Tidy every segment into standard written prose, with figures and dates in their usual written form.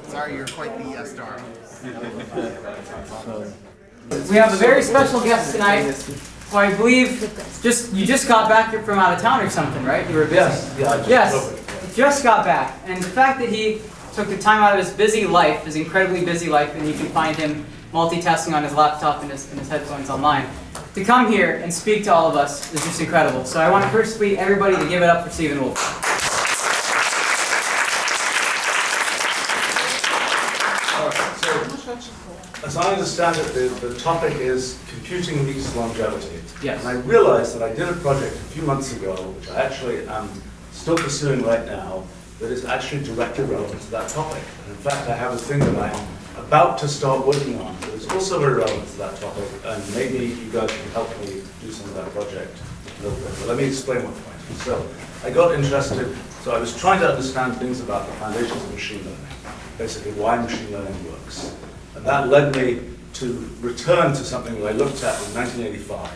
Sorry, you're quite the star. We have a very special guest tonight, who I believe you just got back from out of town or something, right? You were busy. Yes, He just got back, and the fact that he took the time out of his busy life, his incredibly busy life, and you can find him multitasking on his laptop and his headphones online, to come here and speak to all of us is just incredible. So I want to firstly everybody to give it up for Stephen Wolfram. As I understand it, the topic is computing least longevity. Yes. And I realized that I did a project a few months ago, which I actually am still pursuing right now, that is actually directly relevant to that topic. And in fact, I have a thing that I'm about to start working on that is also very relevant to that topic, and maybe you guys can help me do some of that project a little bit. But let me explain what the point is. So I got interested, so I was trying to understand things about the foundations of machine learning, basically why machine learning works. And that led me to return to something that I looked at in 1985,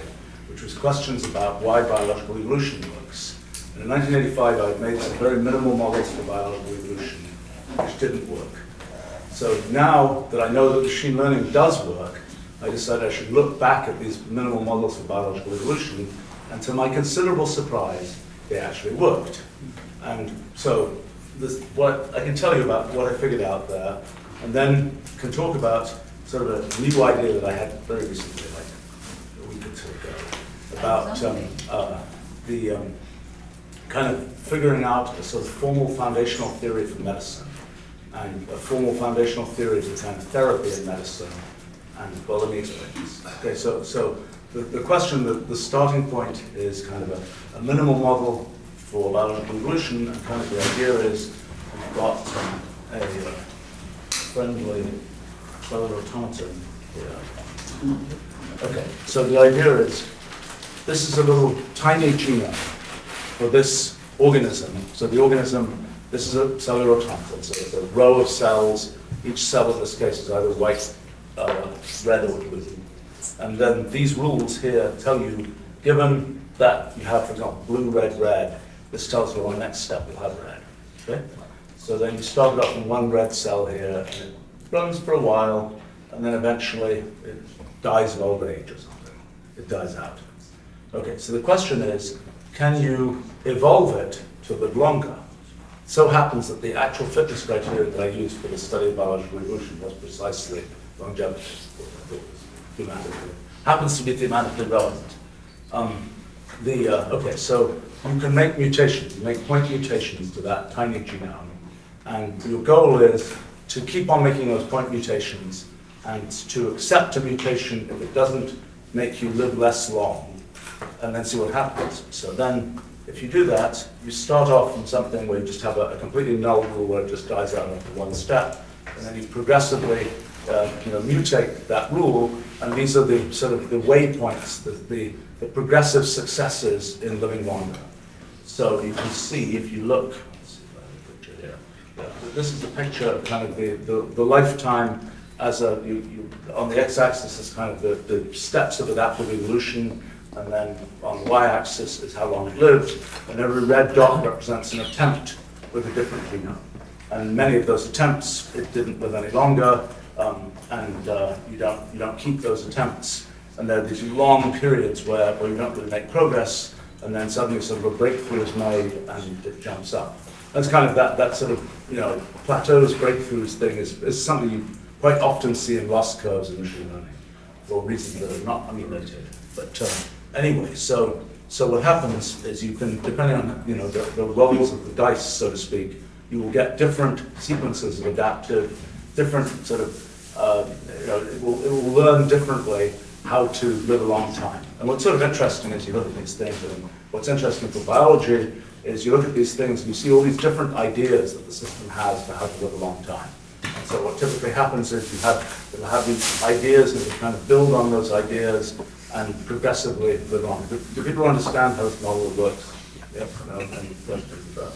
which was questions about why biological evolution works. And in 1985, I made some very minimal models for biological evolution, which didn't work. So now that I know that machine learning does work, I decided I should look back at these minimal models for biological evolution, and to my considerable surprise, they actually worked. And so what I can tell you about what I figured out there, and then can talk about sort of a new idea that I had very recently, like a week or two ago, about the kind of figuring out a sort of formal foundational theory for medicine, and a formal foundational theory for kind of therapy in medicine. And well, let me explain this. Okay, so the question, the starting point is kind of a minimal model for biological evolution, and kind of the idea is we've got a friendly cellular automaton here. Okay, so the idea is this is a little tiny genome for this organism. So the organism, this is a cellular automaton, so it's a row of cells. Each cell in this case is either white, red, or blue. And then these rules here tell you, given that you have, for example, blue, red, red, this tells you on the next step you'll have red. Okay? So then you start off in one red cell here, and it runs for a while, and then eventually it dies of old age or something. It dies out. Okay, so the question is, can you evolve it to live longer? So happens that the actual fitness criteria that I used for the study of biological evolution was precisely longevity. Happens to be thematically relevant. Okay, so you can make mutations, you make point mutations to that tiny genome. And your goal is to keep on making those point mutations and to accept a mutation if it doesn't make you live less long, and then see what happens. So then, if you do that, you start off from something where you just have a completely null rule where it just dies out after one step, and then you progressively mutate that rule, and these are the sort of the waypoints, the progressive successes in living longer. So you can see, if you look, this is the picture of kind of the lifetime as on the x-axis is kind of the steps of adaptive evolution, and then on the y-axis is how long it lived, and every red dot represents an attempt with a different genome. And many of those attempts, it didn't live any longer, and you don't keep those attempts, and there are these long periods where you don't really make progress, and then suddenly sort of a breakthrough is made and it jumps up. That's kind of that sort of, plateaus, breakthroughs thing is something you quite often see in loss curves in machine learning for reasons that are not emulated. But anyway, so what happens is you can, depending on the rolls of the dice, so to speak, you will get different sequences of adaptive, different sort of, it will learn differently how to live a long time. And what's sort of interesting is you look at these things, and what's interesting for biology is you look at these things and you see all these different ideas that the system has for how to live a long time. And so what typically happens is it'll have these ideas, and it'll kind of build on those ideas and progressively live on. Do people understand how this model works? Yep. Any questions about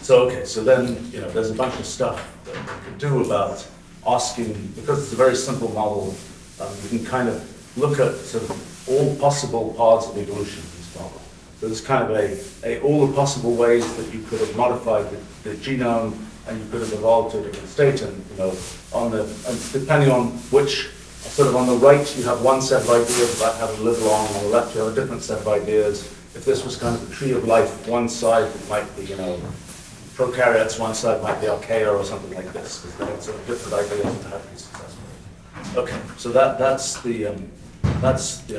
so then there's a bunch of stuff that you can do about asking, because it's a very simple model. You can kind of look at sort of all possible paths of evolution in this model. So there's kind of all the possible ways that you could have modified the genome, and you could have evolved to a different state, and and depending on which, sort of on the right you have one set of ideas about how to live long, on the left you have a different set of ideas. If this was kind of the tree of life, one side might be, prokaryotes, one side might be archaea or something like this, because they have sort of different ideas of how to be successful. Okay, so that's the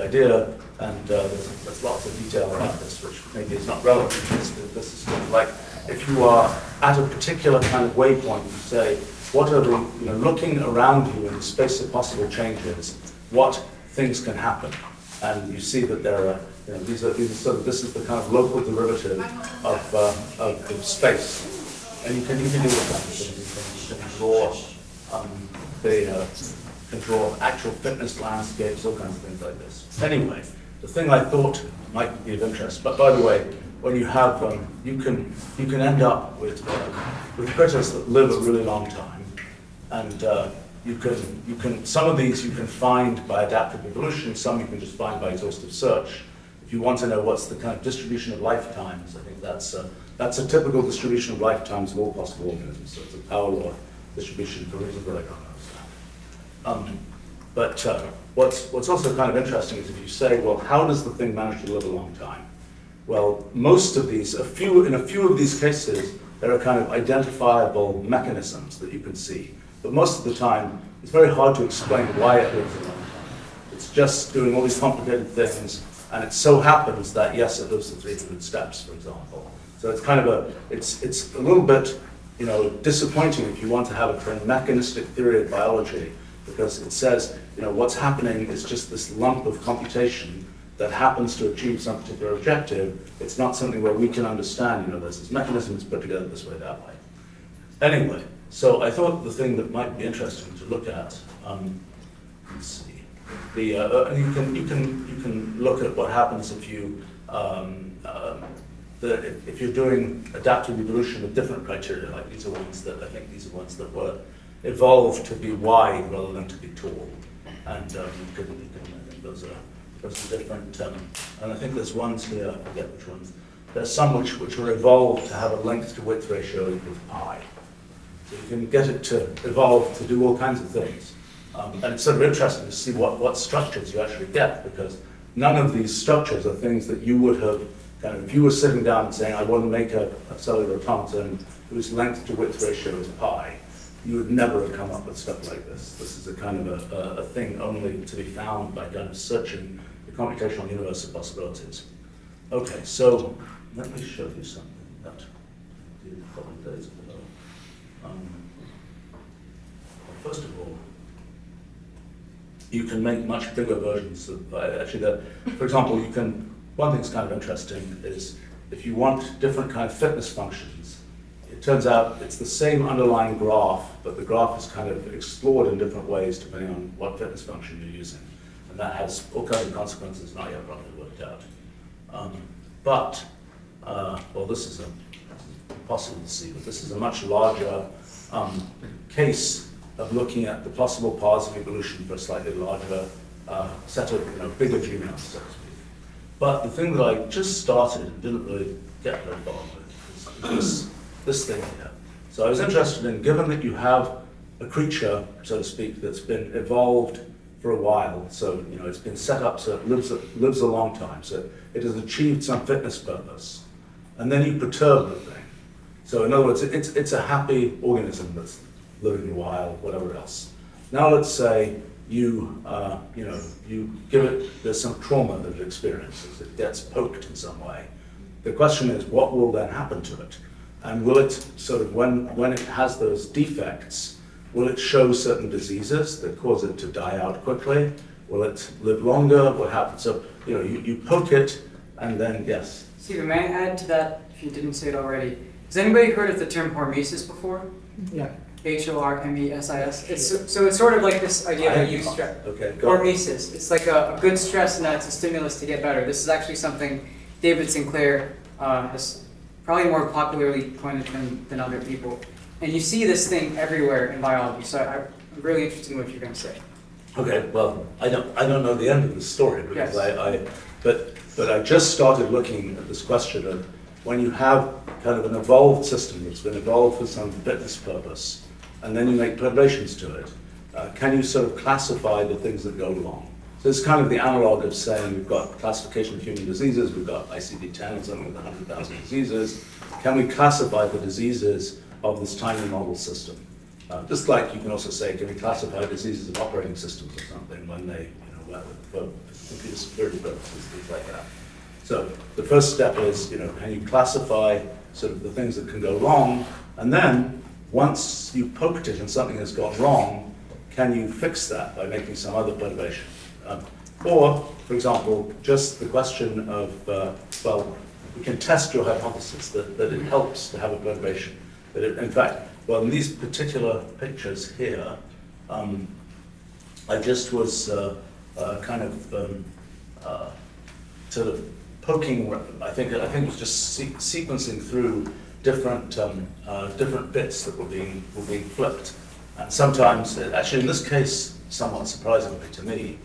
idea, and there's lots of detail about this, which maybe is not relevant. This is sort of like, if you are at a particular kind of waypoint, you say, what are the, looking around you in the space of possible changes, what things can happen? And you see that there are, these are sort of, this is the kind of local derivative of space. And you can do all kinds of things. You can draw actual fitness landscapes, all kinds of things like this. Anyway, the thing I thought might be of interest, but by the way, when you have, you can end up with critters that live a really long time, and you can some of these you can find by adaptive evolution, some you can just find by exhaustive search. If you want to know what's the kind of distribution of lifetimes, I think that's a typical distribution of lifetimes of all possible organisms. So it's a power law distribution for reasons that I don't understand. But what's also kind of interesting is if you say, well, how does the thing manage to live a long time? Well, most of these, in a few of these cases, there are kind of identifiable mechanisms that you can see. But most of the time, it's very hard to explain why it lives a long time. It's just doing all these complicated things, and it so happens that, yes, it lives in 300 steps, for example. So it's kind of it's a little bit, disappointing if you want to have a kind of mechanistic theory of biology, because it says, what's happening is just this lump of computation that happens to achieve some particular objective. It's not something where we can understand, there's this mechanism that's put together this way, that way. Anyway, so I thought the thing that might be interesting to look at, let's see, you can look at what happens if you, if you're doing adaptive evolution with different criteria, like these are ones that, I think these are ones that were evolved to be wide rather than to be tall. And I think those are different, and I think there's ones here, I forget which ones. There's some which were evolved to have a length to width ratio equals pi. So you can get it to evolve to do all kinds of things. And it's sort of interesting to see what structures you actually get, because none of these structures are things that you would have, if you were sitting down and saying, I want to make a cellular automaton whose length to width ratio is pi, you would never have come up with stuff like this. This is a kind of a thing only to be found by kind of searching the computational universe of possibilities. Okay, so let me show you something that I did a couple of days ago. First of all, you can make much bigger versions of, for example, one thing's kind of interesting is if you want different kind of fitness functions, it turns out it's the same underlying graph, but the graph is kind of explored in different ways depending on what fitness function you're using. And that has all kinds of consequences not yet properly worked out. Well, this is impossible to see, but this is a much larger case of looking at the possible paths of evolution for a slightly larger set of bigger genomes, so to speak. But the thing that I just started and didn't really get very far with is this thing here. So I was interested in, given that you have a creature, so to speak, that's been evolved for a while, so it's been set up so it lives a long time, so it has achieved some fitness purpose, and then you perturb the thing. So in other words, it's a happy organism that's living a while, whatever else. Now let's say you give it, there's some trauma that it experiences, it gets poked in some way. The question is, what will then happen to it? And will it sort of, when it has those defects, will it show certain diseases that cause it to die out quickly? Will it live longer? What happens? So, you poke it, and then, yes. Stephen, may I add to that, if you didn't say it already? Has anybody heard of the term hormesis before? Yeah. Hormesis. It's sort of like this idea that you stress. Okay, go on. Hormesis. It's like a good stress, and that it's a stimulus to get better. This is actually something David Sinclair has probably more popularly coined than other people. And you see this thing everywhere in biology. So I'm really interested in what you're going to say. Okay, well, I don't know the end of the story because Yes. but I just started looking at this question of when you have kind of an evolved system that's been evolved for some fitness purpose, and then you make perturbations to it, can you sort of classify the things that go wrong? So it's kind of the analog of saying we've got classification of human diseases, we've got ICD-10 and something with 100,000 diseases. Can we classify the diseases of this tiny model system? Just like you can also say, can we classify diseases of operating systems or something when they, for computer security purposes, things like that. So the first step is, can you classify sort of the things that can go wrong, and then once you've poked it and something has gone wrong, can you fix that by making some other perturbation? Or, for example, just the question of, well, we can test your hypothesis that it helps to have a perturbation. That it, in fact, well, in these particular pictures here, I just was kind of sort of poking. I think it was just sequencing through different different bits that were being flipped, and sometimes, actually, in this case, somewhat surprisingly to me,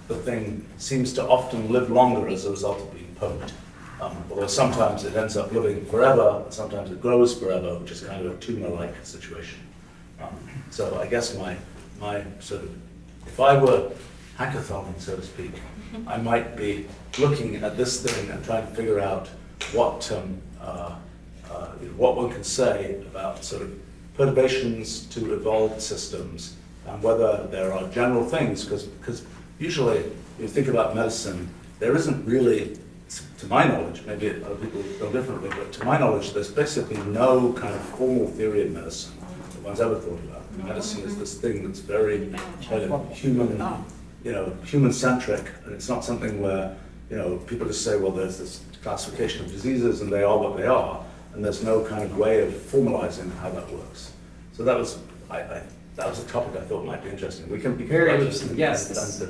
the thing seems to often live longer as a result of being poked. Although sometimes it ends up living forever, sometimes it grows forever, which is kind of a tumor-like situation. So I guess my sort of, if I were hackathon, so to speak, I might be looking at this thing and trying to figure out what one can say about sort of perturbations to evolved systems and whether there are general things, because usually if you think about medicine, there isn't really, to my knowledge, maybe other people feel differently, but to my knowledge, there's basically no kind of formal theory of medicine that one's ever thought about. Medicine is this thing that's very kind of human-centric, and it's not something where, people just say, well, there's this classification of diseases and they are what they are, and there's no kind of way of formalizing how that works. So that was, that was a topic I thought might be interesting. We can be very interesting. Yes.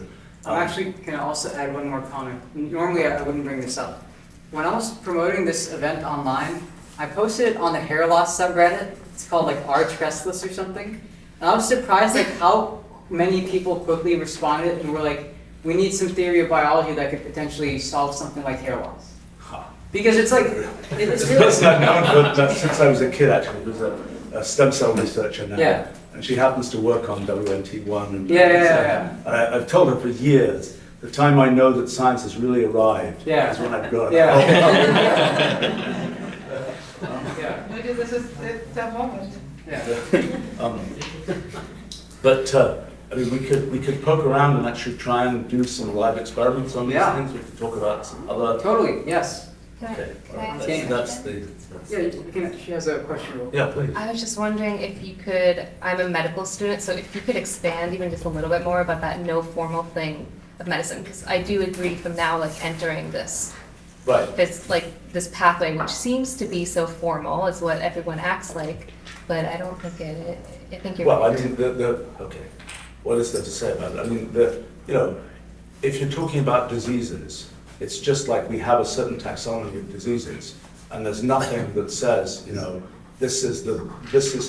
I'm actually going to also add one more comment. Normally I wouldn't bring this up. When I was promoting this event online, I posted it on the hair loss subreddit. It's called like Arch Restless or something. And I was surprised like how many people quickly responded and were like, we need some theory of biology that could potentially solve something like hair loss. Because it's like, it's really... That's not known, but since I was a kid actually, was a stem cell researcher now. Yeah. And she happens to work on WNT1. And Yeah. I've told her for years, the time I know that science has really arrived is when I've got it. Maybe this is the moment. But I mean, we could poke around and actually try and do some live experiments on these things. We could talk about some other. Totally. Yes. Okay. That's the. Yeah, you can. She has a question. Yeah, please. I was just wondering if you could, I'm a medical student, so if you could expand even just a little bit more about that no formal thing of medicine, because I do agree from now, like entering this, this pathway, which seems to be so formal, is what everyone acts like, but I don't think I think you're. Well, I mean, okay, what is there to say about it? I mean, if you're talking about diseases, it's just like we have a certain taxonomy of diseases, and there's nothing that says, this is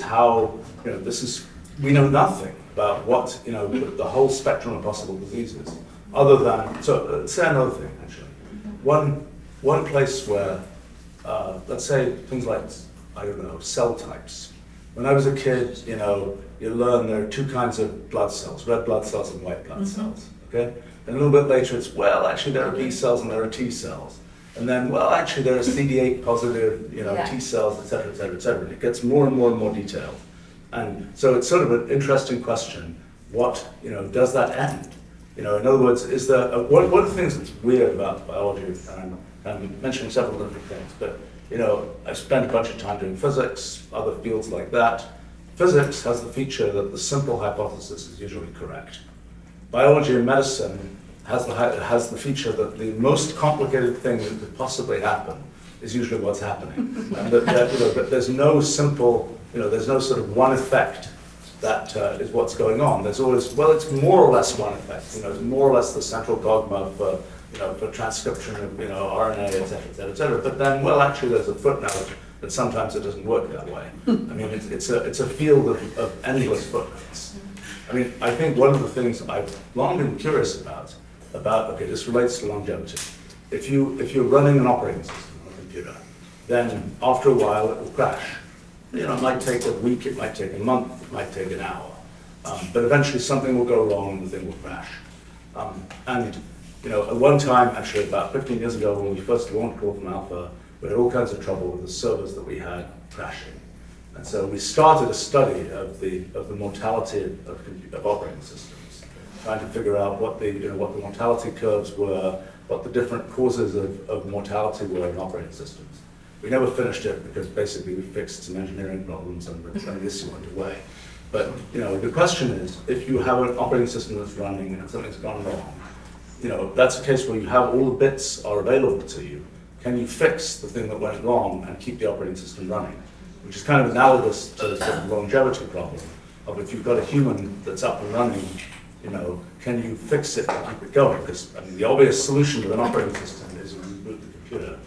how, we know nothing about what, the whole spectrum of possible diseases, other than, so say another thing, actually. One place where, let's say things like, I don't know, cell types. When I was a kid, you learn there are two kinds of blood cells, red blood cells and white blood cells, okay? And a little bit later it's, well, actually there are B cells and there are T cells. And then, well, actually there are CD8 positive, T cells, et cetera, et cetera, et cetera. And it gets more and more and more detailed. And so it's sort of an interesting question. What, does that end? In other words, is there, one of the things that's weird about biology, and I'm mentioning several different things, but, I've spent a bunch of time doing physics, other fields like that. Physics has the feature that the simple hypothesis is usually correct. Biology and medicine has the feature that the most complicated thing that could possibly happen is usually what's happening. And that there's no simple, there's no sort of one effect that is what's going on. There's always, well, it's more or less one effect. It's more or less the central dogma for, for transcription of, RNA, et cetera, et cetera, et cetera. But then, well, actually there's a footnote that sometimes it doesn't work that way. I mean, it's a field of endless footnotes. I mean, I think one of the things I've long been curious about, okay, this relates to longevity. If you're running an operating system on a computer, then after a while it will crash. You know, it might take a week, it might take a month, it might take an hour. But eventually something will go wrong and the thing will crash. And you know, at one time, actually about 15 years ago, when we first launched Wolfram Alpha, we had all kinds of trouble with the servers that we had crashing. And so we started a study of the mortality of operating systems, trying to figure out what the mortality curves were, what the different causes of mortality were in operating systems. We never finished it because basically we fixed some engineering problems and the issue went away. But you know, the question is, if you have an operating system that's running and something's gone wrong, you know, that's a case where you have all the bits are available to you. Can you fix the thing that went wrong and keep the operating system running? Which is kind of analogous to the sort of longevity problem of if you've got a human that's up and running, you know, can you fix it and keep it going? Because I mean, the obvious solution to an operating system is to reboot the computer,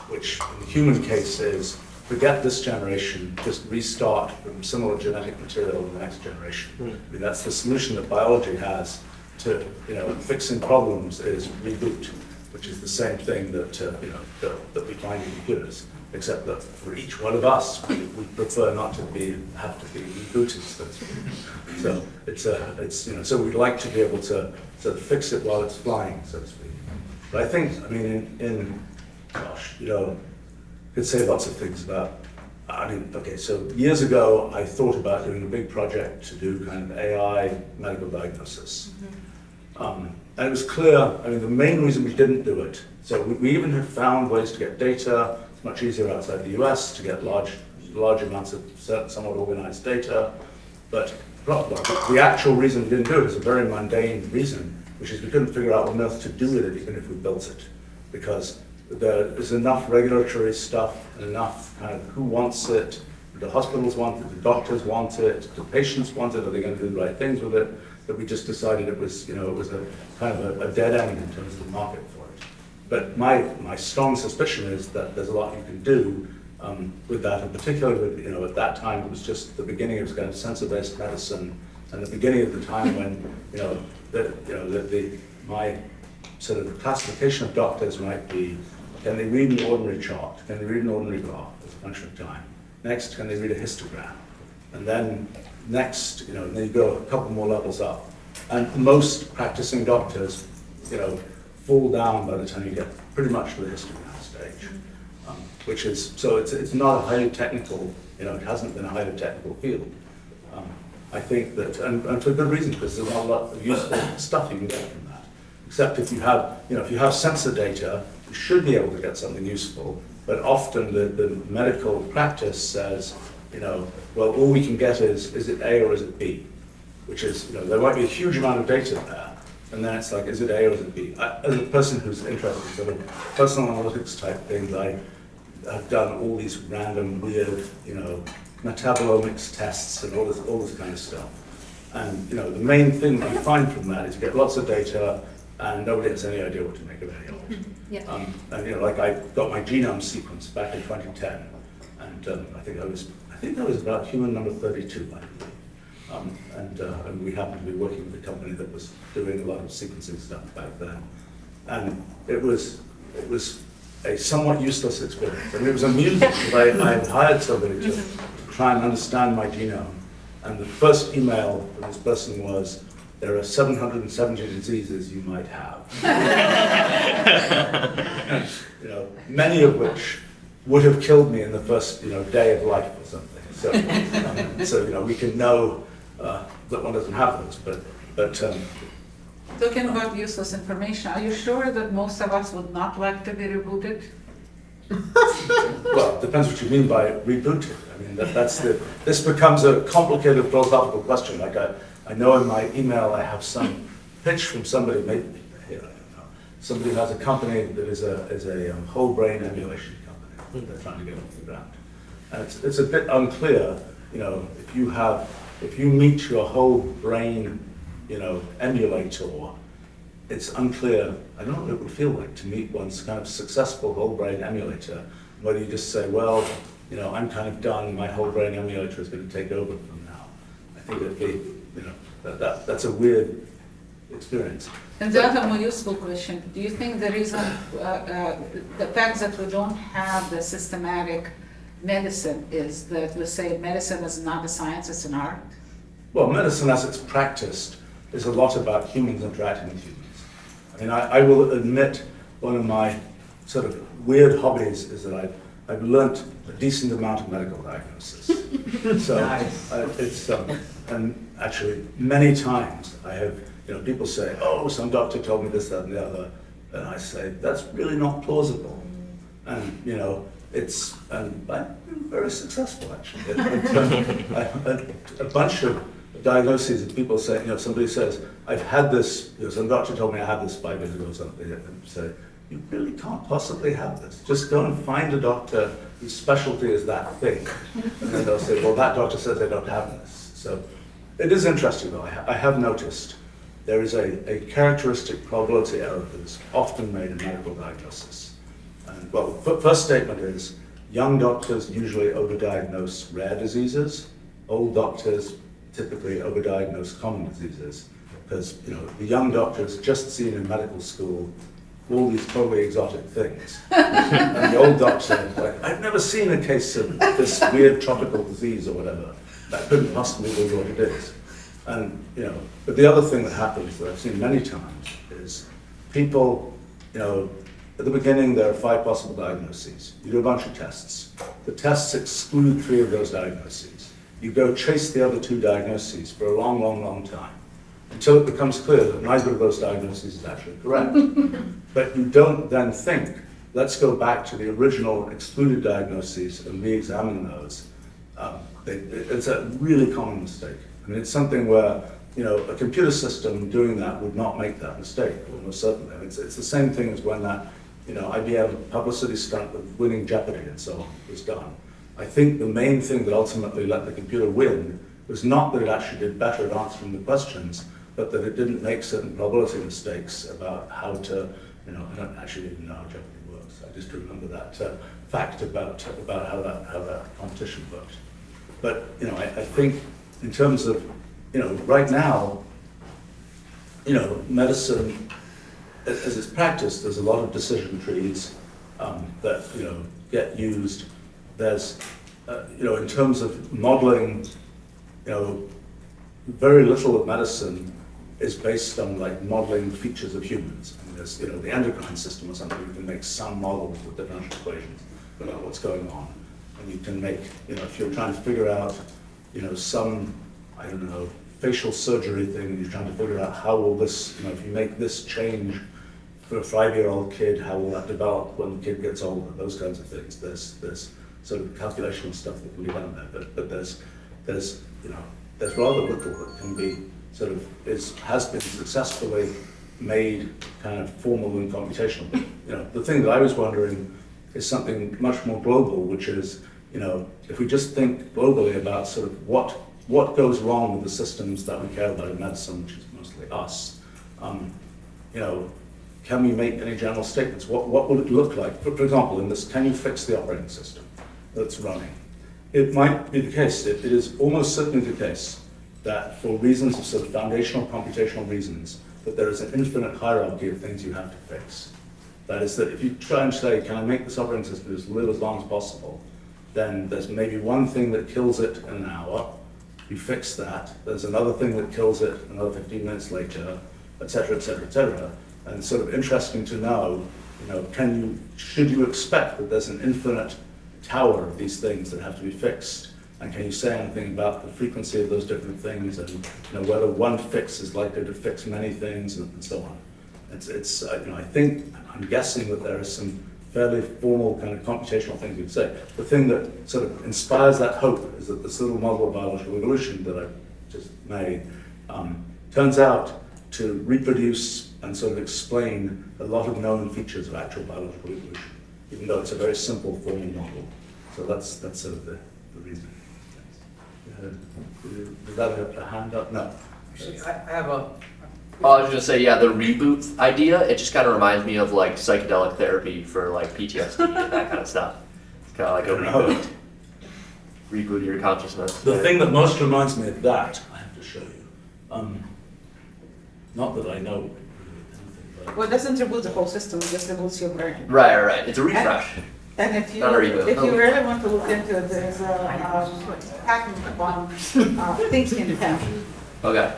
which in the human case is forget this generation, just restart from similar genetic material in the next generation. I mean, that's the solution that biology has to, you know, fixing problems is reboot, which is the same thing that you know that we find in computers, except that for each one of us, we prefer not to have to be rebooted, so to speak. So it's you know, so we'd like to be able to sort of fix it while it's flying, so to speak. But I think, I mean, gosh, you know, could say lots of things about. I mean, okay, so years ago, I thought about doing a big project to do kind of AI medical diagnosis. And it was clear, I mean, the main reason we didn't do it, so we even had found ways to get data. It's much easier outside the US to get large amounts of somewhat organized data. But the actual reason we didn't do it is a very mundane reason, which is we couldn't figure out what on earth to do with it even if we built it. Because there's enough regulatory stuff and enough kind of who wants it, the hospitals want it, the doctors want it, the patients want it, are they going to do the right things with it, that we just decided it was, you know, it was a kind of a dead end in terms of the market for it. But my strong suspicion is that there's a lot you can do with that, and particularly with, you know, at that time it was just the beginning of kind of sensor-based medicine, and the beginning of the time when, you know, my sort of classification of doctors might be, can they read an ordinary chart? Can they read an ordinary graph as a function of time? Next, can they read a histogram? And then next, you know, and then you go a couple more levels up. And most practicing doctors, you know, fall down by the time you get pretty much to the histogram stage, which is, so it's not a highly technical, you know, it hasn't been a highly technical field. I think that, and for good reason, because there's not a lot of useful stuff you can get from that. Except if you have, you know, if you have sensor data, you should be able to get something useful. But often the medical practice says, you know, well, all we can get is it A or is it B? Which is, you know, there might be a huge amount of data there, and then it's like, is it A or is it B? As a person who's interested in sort of personal analytics type things, I have done all these random weird, you know, metabolomics tests and all this kind of stuff. And, you know, the main thing that you find from that is you get lots of data and nobody has any idea what to make of any of it. Yeah. And, you know, like I got my genome sequenced back in 2010, and I think that was about human number 32, I believe. And we happened to be working with a company that was doing a lot of sequencing stuff back then. And it was a somewhat useless experience. I mean, it was amusing because I had hired somebody to try and understand my genome. And the first email from this person was, there are 770 diseases you might have. And, you know, many of which would have killed me in the first, you know, day of life or something. So, you know, we can know that one doesn't have those, but Talking about useless information, are you sure that most of us would not like to be rebooted? well, it depends what you mean by rebooted. I mean, this becomes a complicated philosophical question. Like I know in my email I have some pitch from somebody, maybe here, I don't know, somebody who has a company that is a whole brain emulation company. They're trying to get off the ground. And it's a bit unclear, you know, if you meet your whole brain, you know, emulator, it's unclear, I don't know what it would feel like to meet one's kind of successful whole brain emulator, whether you just say, well, you know, I'm kind of done, my whole brain emulator is going to take over from now. I think it'd be, you know, That's a weird experience. And the other more useful question, do you think the reason, the fact that we don't have the systematic medicine is that we say medicine is not a science, it's an art? Well, medicine as it's practiced is a lot about humans interacting with humans. I mean, I will admit one of my sort of weird hobbies is that I've learnt a decent amount of medical diagnosis. So Nice. it's, and actually many times I have, people say, oh, some doctor told me this, that, and the other. And I say, that's really not plausible. And, and I've been very successful actually. A bunch of diagnoses of people say, somebody says, I've had this, some doctor told me I had this 5 years ago or something, and say, you really can't possibly have this. Just go and find a doctor whose specialty is that thing. And then they'll say, well, that doctor says they don't have this. So it is interesting though, I have noticed there is a characteristic probability error that is often made in medical diagnosis. And well, first statement is, young doctors usually overdiagnose rare diseases, old doctors typically overdiagnose common diseases, because the young doctors just seen in medical school all these totally exotic things. And the old doctor, like, I've never seen a case of this weird tropical disease or whatever. That couldn't possibly be what it is. And, but the other thing that happens that I've seen many times is people, at the beginning there are 5 possible diagnoses. You do a bunch of tests. The tests exclude 3 of those diagnoses. You go chase the other 2 diagnoses for a long, long, long time, until it becomes clear that neither of those diagnoses is actually correct. But you don't then think, let's go back to the original excluded diagnoses and re-examine those. It's a really common mistake. I mean, it's something where, a computer system doing that would not make that mistake, almost certainly. It's the same thing as when that, IBM publicity stunt with winning Jeopardy and so on was done. I think the main thing that ultimately let the computer win was not that it actually did better at answering the questions, but that it didn't make certain probability mistakes about how to, I don't actually even know how Jeopardy works. I just remember that fact about how that competition worked. But, I think in terms of, right now, medicine, as it's practiced, there's a lot of decision trees that, get used. There's, in terms of modeling, very little of medicine is based on like modeling features of humans. I mean, there's, the endocrine system or something, you can make some models with differential equations about what's going on. And you can make, if you're trying to figure out, some, I don't know, facial surgery thing, and you're trying to figure out how will this, if you make this change for a 5-year-old kid, how will that develop when the kid gets older, those kinds of things. There's sort of calculational stuff that can be done there, but there's rather little that can be sort of, has been successfully made kind of formal and computational. The thing that I was wondering is something much more global, which is, if we just think globally about sort of what goes wrong with the systems that we care about in medicine, which is mostly us, can we make any general statements? What would it look like? For example, in this, can you fix the operating system that's running? It might be the case, it is almost certainly the case that for reasons of sort of foundational computational reasons, that there is an infinite hierarchy of things you have to fix. That is that if you try and say, can I make this operating system just live as long as possible, then there's maybe one thing that kills it in an hour, you fix that, there's another thing that kills it another 15 minutes later, et cetera, et cetera, et cetera. And it's sort of interesting to know, should you expect that there's an infinite tower of these things that have to be fixed? And can you say anything about the frequency of those different things and whether one fix is likely to fix many things and so on? I think, I'm guessing that there are some fairly formal kind of computational things you'd say. The thing that sort of inspires that hope is that this little model of biological evolution that I just made turns out to reproduce and sort of explain a lot of known features of actual biological evolution, even though it's a very simple formal model. So that's sort of the reason. Does that have a hand up? No. I have a. Oh, I was gonna say, yeah, the reboot idea, it just kind of reminds me of like psychedelic therapy for like PTSD and that kind of stuff. It's kind of like a reboot of your consciousness. The thing that most reminds me of that, I have to show you, Not that I know. Well, it doesn't reboot the whole system, it just reboots your brain. Right. It's a refresh. And if you, Not a reboot. if you really want to look into it, there's a patent on thinking patent. Okay.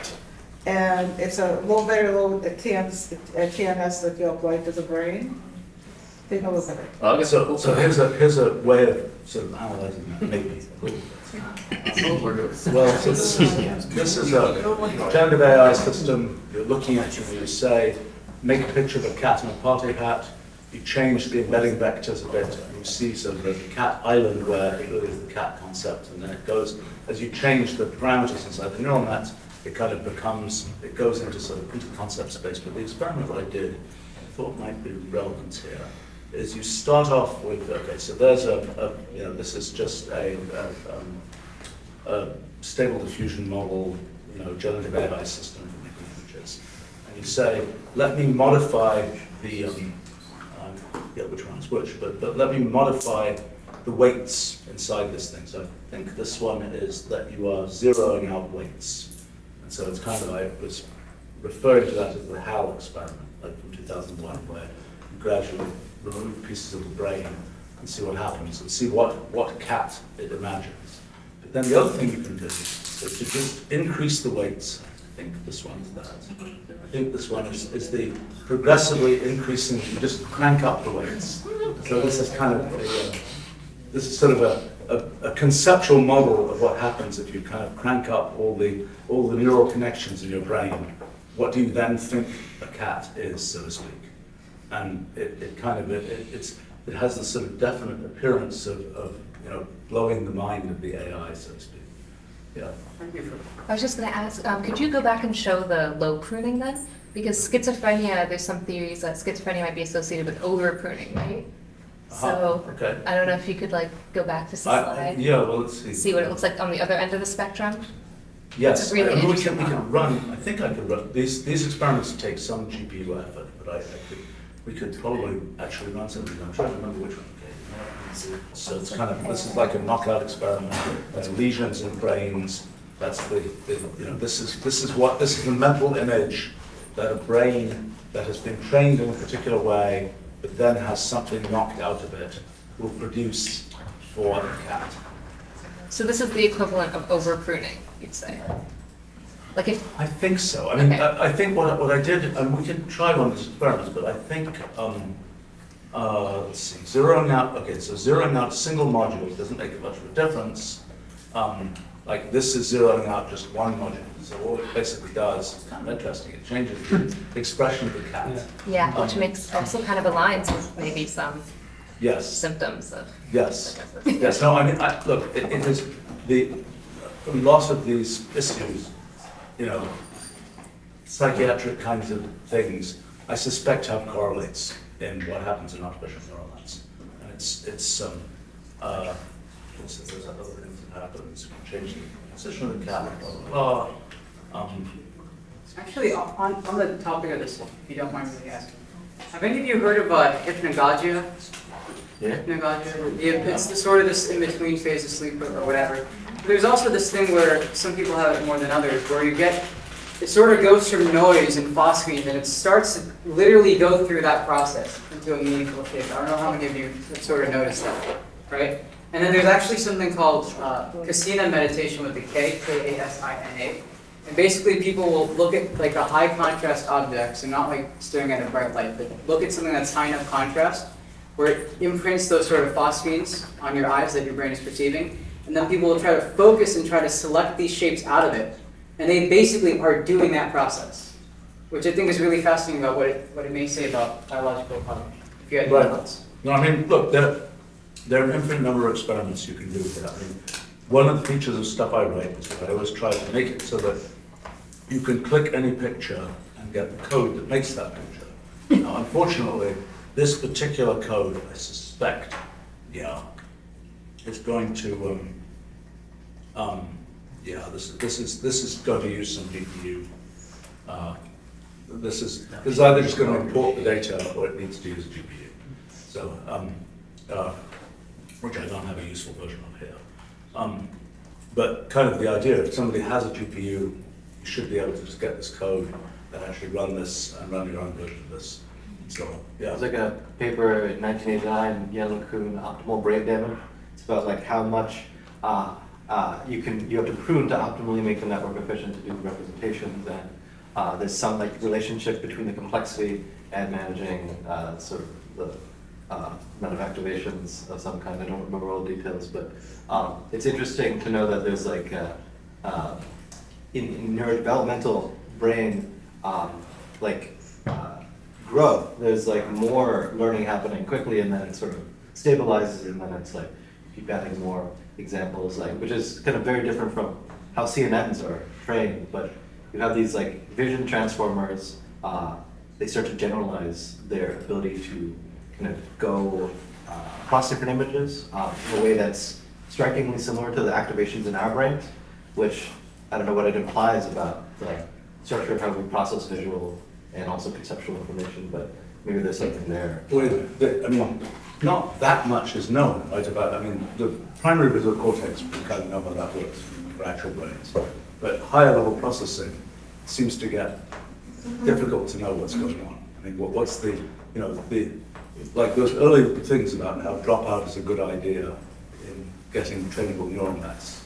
And it's a low, very low TNS that you apply to the brain. Take a look at it. Okay. So here's a way of sort of analyzing that, maybe. Well, so this is a generative AI system. You're looking at it and you say, make a picture of a cat in a party hat. You change the embedding vectors a bit, and you see sort of the cat island where it really is the cat concept, and then it goes, as you change the parameters inside the neural net, it kind of becomes, it goes into sort of into concept space. But the experiment that I did, I thought might be relevant here, is you start off with, okay, so there's this is just a stable diffusion model, generative AI system for making images. And you say, let me modify the, which one's which, but let me modify the weights inside this thing. So I think this one is that you are zeroing out weights. And so it's kind of, I was referring to that as the HAL experiment, like from 2001, where you gradually remove pieces of the brain and see what happens, and see what cat it imagines. But then the other thing you can do is to just increase the weights. I think this one's that. I think this one is the progressively increasing, you just crank up the weights. So this is kind of this is sort of a conceptual model of what happens if you kind of crank up all the neural connections in your brain. What do you then think a cat is, so to speak? And it has this sort of definite appearance of blowing the mind of the AI, so to speak. Yeah. I was just going to ask, could you go back and show the low pruning then? Because schizophrenia, there's some theories that schizophrenia might be associated with over pruning, right? So okay. I don't know if you could go back to the slide. Yeah, well, let's see. See what it looks like on the other end of the spectrum. Yes, It's a really we interesting can model. run. I think I could run these experiments. Take some GPU effort, but we could probably actually run something. I'm trying to remember which one. Okay. So it's kind of, this is like a knockout experiment. There's lesions in brains. That's this is the mental image that a brain that has been trained in a particular way, but then has something knocked out of it, will produce for the cat. So this is the equivalent of over pruning, you'd say. Like if I think so. I mean, Okay. I think what I did, and we can try one of these experiments, but I think, let's see, zeroing out, okay, so zeroing out single modules doesn't make much of a difference. Like this is zeroing out just one module. So all it basically does, it's kind of interesting, it changes the expression of the cat. yeah, which makes also kind of aligns with maybe some Yes, symptoms of yes, yes. No, I mean, look, it is a lot of these issues, psychiatric kinds of things, I suspect have correlates in what happens in artificial neural nets. And there's other things that happen, it's changing the position of the cat, blah, blah, blah. Actually, on the topic of this, if you don't mind me asking, have any of you heard of hypnagogia? Yeah. Hypnagogia? Yeah, it's sort of this in-between phase of sleep or whatever. There's also this thing where some people have it more than others, where it sort of goes from noise and phosphenes, and it starts to literally go through that process into a meaningful state. I don't know how many of you have sort of noticed that, right? And then there's actually something called Kasina meditation with the K, K-A-S-I-N-A. And basically people will look at like a high contrast object, so not like staring at a bright light, but look at something that's high enough contrast, where it imprints those sort of phosphenes on your eyes that your brain is perceiving. And then people will try to focus and try to select these shapes out of it. And they basically are doing that process, which I think is really fascinating about what it may say about biological cognition. If you had any thoughts. No, I mean, look, there are an infinite number of experiments you can do with that. I mean, one of the features of stuff I write is that I always try to make it so that you can click any picture and get the code that makes that picture. Now, unfortunately, this particular code, I suspect, is going to, this is going to use some GPU. This is either just going to import the data or it needs to use a GPU. So, which I don't have a useful version of here. But kind of the idea, if somebody has a GPU, you should be able to just get this code and actually run this and run your own version of this. So, yeah. There's like a paper in 1989, Yan Kuhn, Optimal Brain Damage. It's about like how much you have to prune to optimally make the network efficient to do representations, and there's some like relationship between the complexity and managing sort of the amount of activations of some kind. I don't remember all the details, but it's interesting to know that there's like in neurodevelopmental brain growth, there's like more learning happening quickly, and then it sort of stabilizes, and then it's like keep adding more examples, like, which is kind of very different from how CNNs are trained. But you have these like vision transformers, they start to generalize their ability to kind of go across different images in a way that's strikingly similar to the activations in our brains, which I don't know what it implies about the structure of how we process visual and also conceptual information, but maybe there's something there. I mean, not that much is known, right, about, I mean, the primary visual cortex, we kind of know how that works for actual brains, but higher level processing seems to get difficult to know what's going on. I mean, what's the, you know, like those early things about how dropout is a good idea in getting trainable neural nets.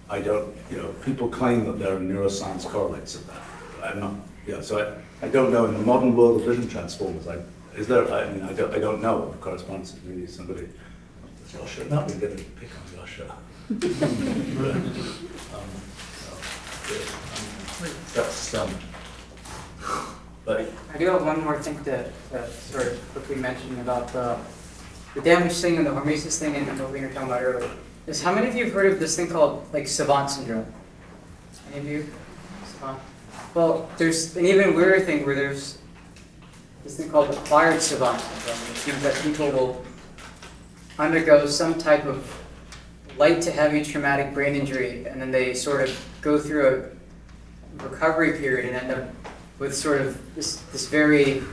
I don't, you know, people claim that there are neuroscience correlates of that. I'm not, yeah, so I don't know in the modern world of vision transformers, is there, I mean, I don't know of correspondence. Maybe somebody, Joscha, no, we're going to pick on Joscha. That's, but I do have one more thing to sort of quickly mention about the damage thing and the hormesis thing and what we were talking about earlier. Is how many of you have heard of this thing called like savant syndrome? Any of you? Savant? Well, there's an even weirder thing where there's this thing called acquired savant syndrome, which means that people will undergo some type of light to heavy traumatic brain injury, and then they sort of go through a recovery period and end up with sort of this very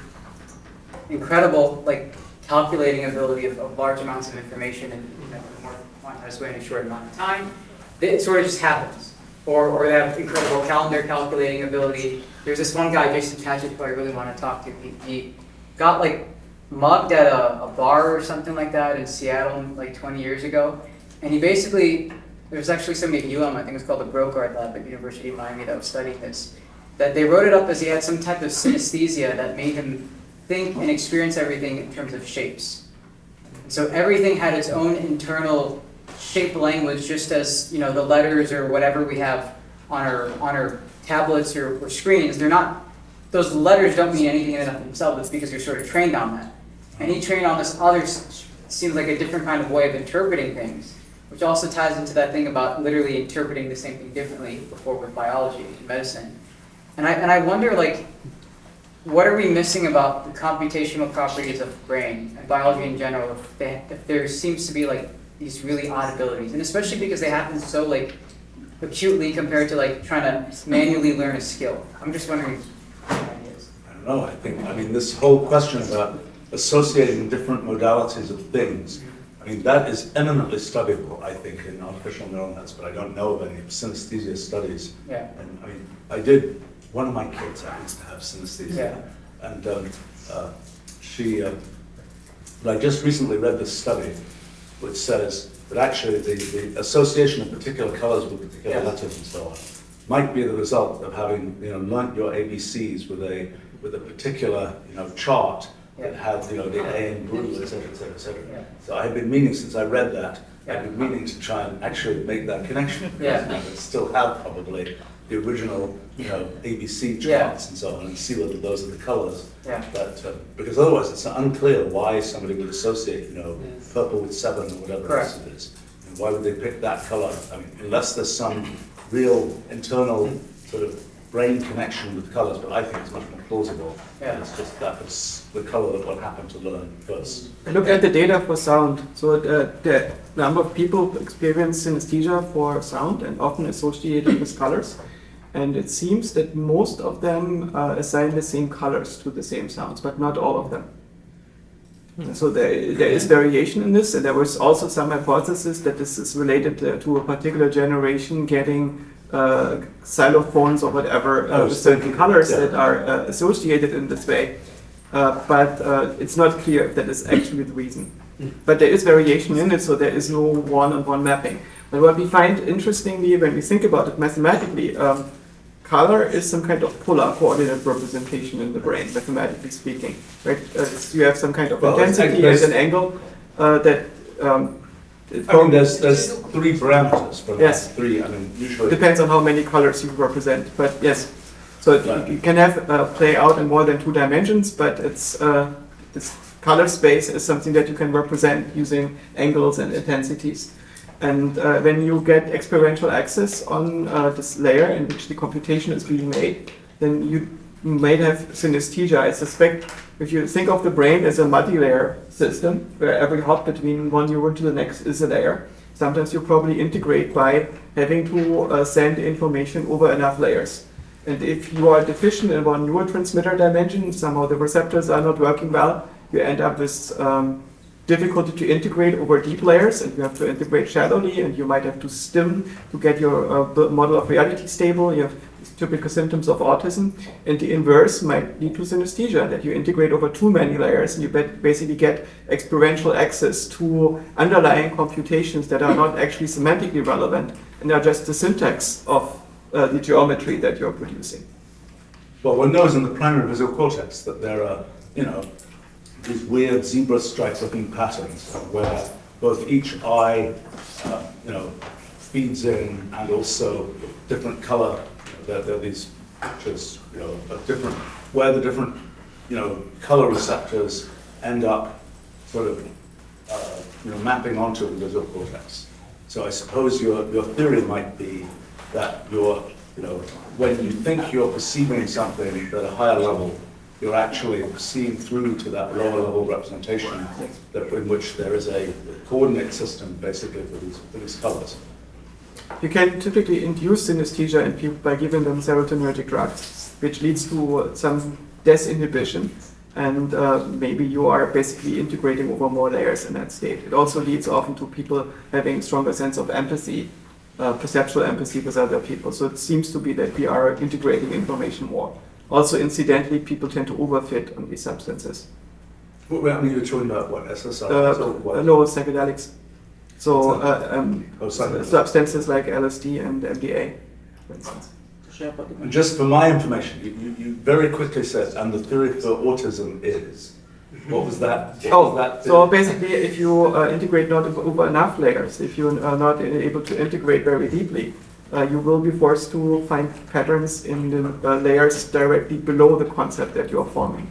incredible like calculating ability of large amounts of information in a more quantized way in a short amount of time. It sort of just happens. Or they have incredible calendar calculating ability. There's this one guy, Jason Tatchett, who I really want to talk to. He got like mugged at a bar or something like that in Seattle like 20 years ago. And he basically, there's actually somebody at UM, I think it's called the Brocard Lab at University of Miami that was studying this, that they wrote it up as he had some type of synesthesia that made him think and experience everything in terms of shapes. And so everything had its own internal shape language, just as the letters or whatever we have on our tablets or screens. They're not; those letters don't mean anything in and of themselves. It's because you're sort of trained on that. And he trained on this other, seems like a different kind of way of interpreting things, which also ties into that thing about literally interpreting the same thing differently before with biology and medicine. And I wonder, like, what are we missing about the computational properties of the brain and biology in general if there seems to be like these really odd abilities, and especially because they happen so like acutely compared to like trying to manually learn a skill. I'm just wondering what your ideas. I don't know, I mean, this whole question about associating different modalities of things, I mean, that is eminently studyable, I think, in artificial neural nets, but I don't know of any synesthesia studies. Yeah. And I mean, one of my kids happens to have synesthesia. Yeah. And I just recently read this study which says that actually the association of particular colors with particular letters and so on might be the result of having learnt your ABCs with a particular chart that had the A in blue, etc., etc., etc. Yeah. So I've been meaning, since I read that, I've been meaning to try and actually make that connection. Yeah. I still have probably the original ABC charts and so on, and see whether those are the colors. Yeah. But because otherwise it's unclear why somebody would associate purple with 7 or whatever else it is. And why would they pick that color? I mean, unless there's some real internal sort of brain connection with colors, but I think it's much more plausible. Yeah. It's just that it's the color that one happened to learn first. I looked at the data for sound. So the number of people experience synesthesia for sound and often associated with colors. And it seems that most of them assign the same colors to the same sounds, but not all of them. So there is variation in this, and there was also some hypothesis that this is related to a particular generation getting xylophones or whatever with certain colors that are associated in this way. But it's not clear if that is actually the reason. But there is variation in it, so there is no one-on-one mapping. But what we find interestingly when we think about it mathematically, color is some kind of polar coordinate representation in the brain, mathematically speaking. Right? You have some kind of intensity and an angle that. I mean, there's 3 parameters from yes. 3. I mean, usually depends on how many colors you represent, but yes. So you can have play out in more than 2 dimensions, but it's this color space is something that you can represent using angles and intensities. And when you get experiential access on this layer in which the computation is being made, then you might have synesthesia. I suspect if you think of the brain as a multi-layer system, where every hop between one neuron to the next is a layer, sometimes you probably integrate by having to send information over enough layers. And if you are deficient in one neurotransmitter dimension, somehow the receptors are not working well, you end up with difficulty to integrate over deep layers, and you have to integrate shallowly, and you might have to stim to get your model of reality stable. You have typical symptoms of autism, and the inverse might lead to synesthesia, that you integrate over too many layers, and you basically get experiential access to underlying computations that are not actually semantically relevant, and are just the syntax of the geometry that you're producing. Well, one knows in the primary visual cortex that there are, these weird zebra stripe-looking patterns where both each eye, feeds in, and also different color. There are these pictures, of different, where the different, color receptors end up sort of, mapping onto the visual cortex. So I suppose your theory might be that when you think you're perceiving something at a higher level, you're actually seeing through to that lower level representation in which there is a coordinate system basically for these colors. You can typically induce synesthesia in people by giving them serotonergic drugs, which leads to some disinhibition, and maybe you are basically integrating over more layers in that state. It also leads often to people having stronger sense of empathy, perceptual empathy with other people. So it seems to be that we are integrating information more. Also, incidentally, people tend to overfit on these substances. Well, I mean, you're talking about what, SSRIs or what? No, psychedelics. So substances like LSD and MDA, for instance. And just for my information, you very quickly said, and the theory for autism is, what was that? So basically, if you integrate not over enough layers, if you are not able to integrate very deeply, you will be forced to find patterns in the layers directly below the concept that you are forming.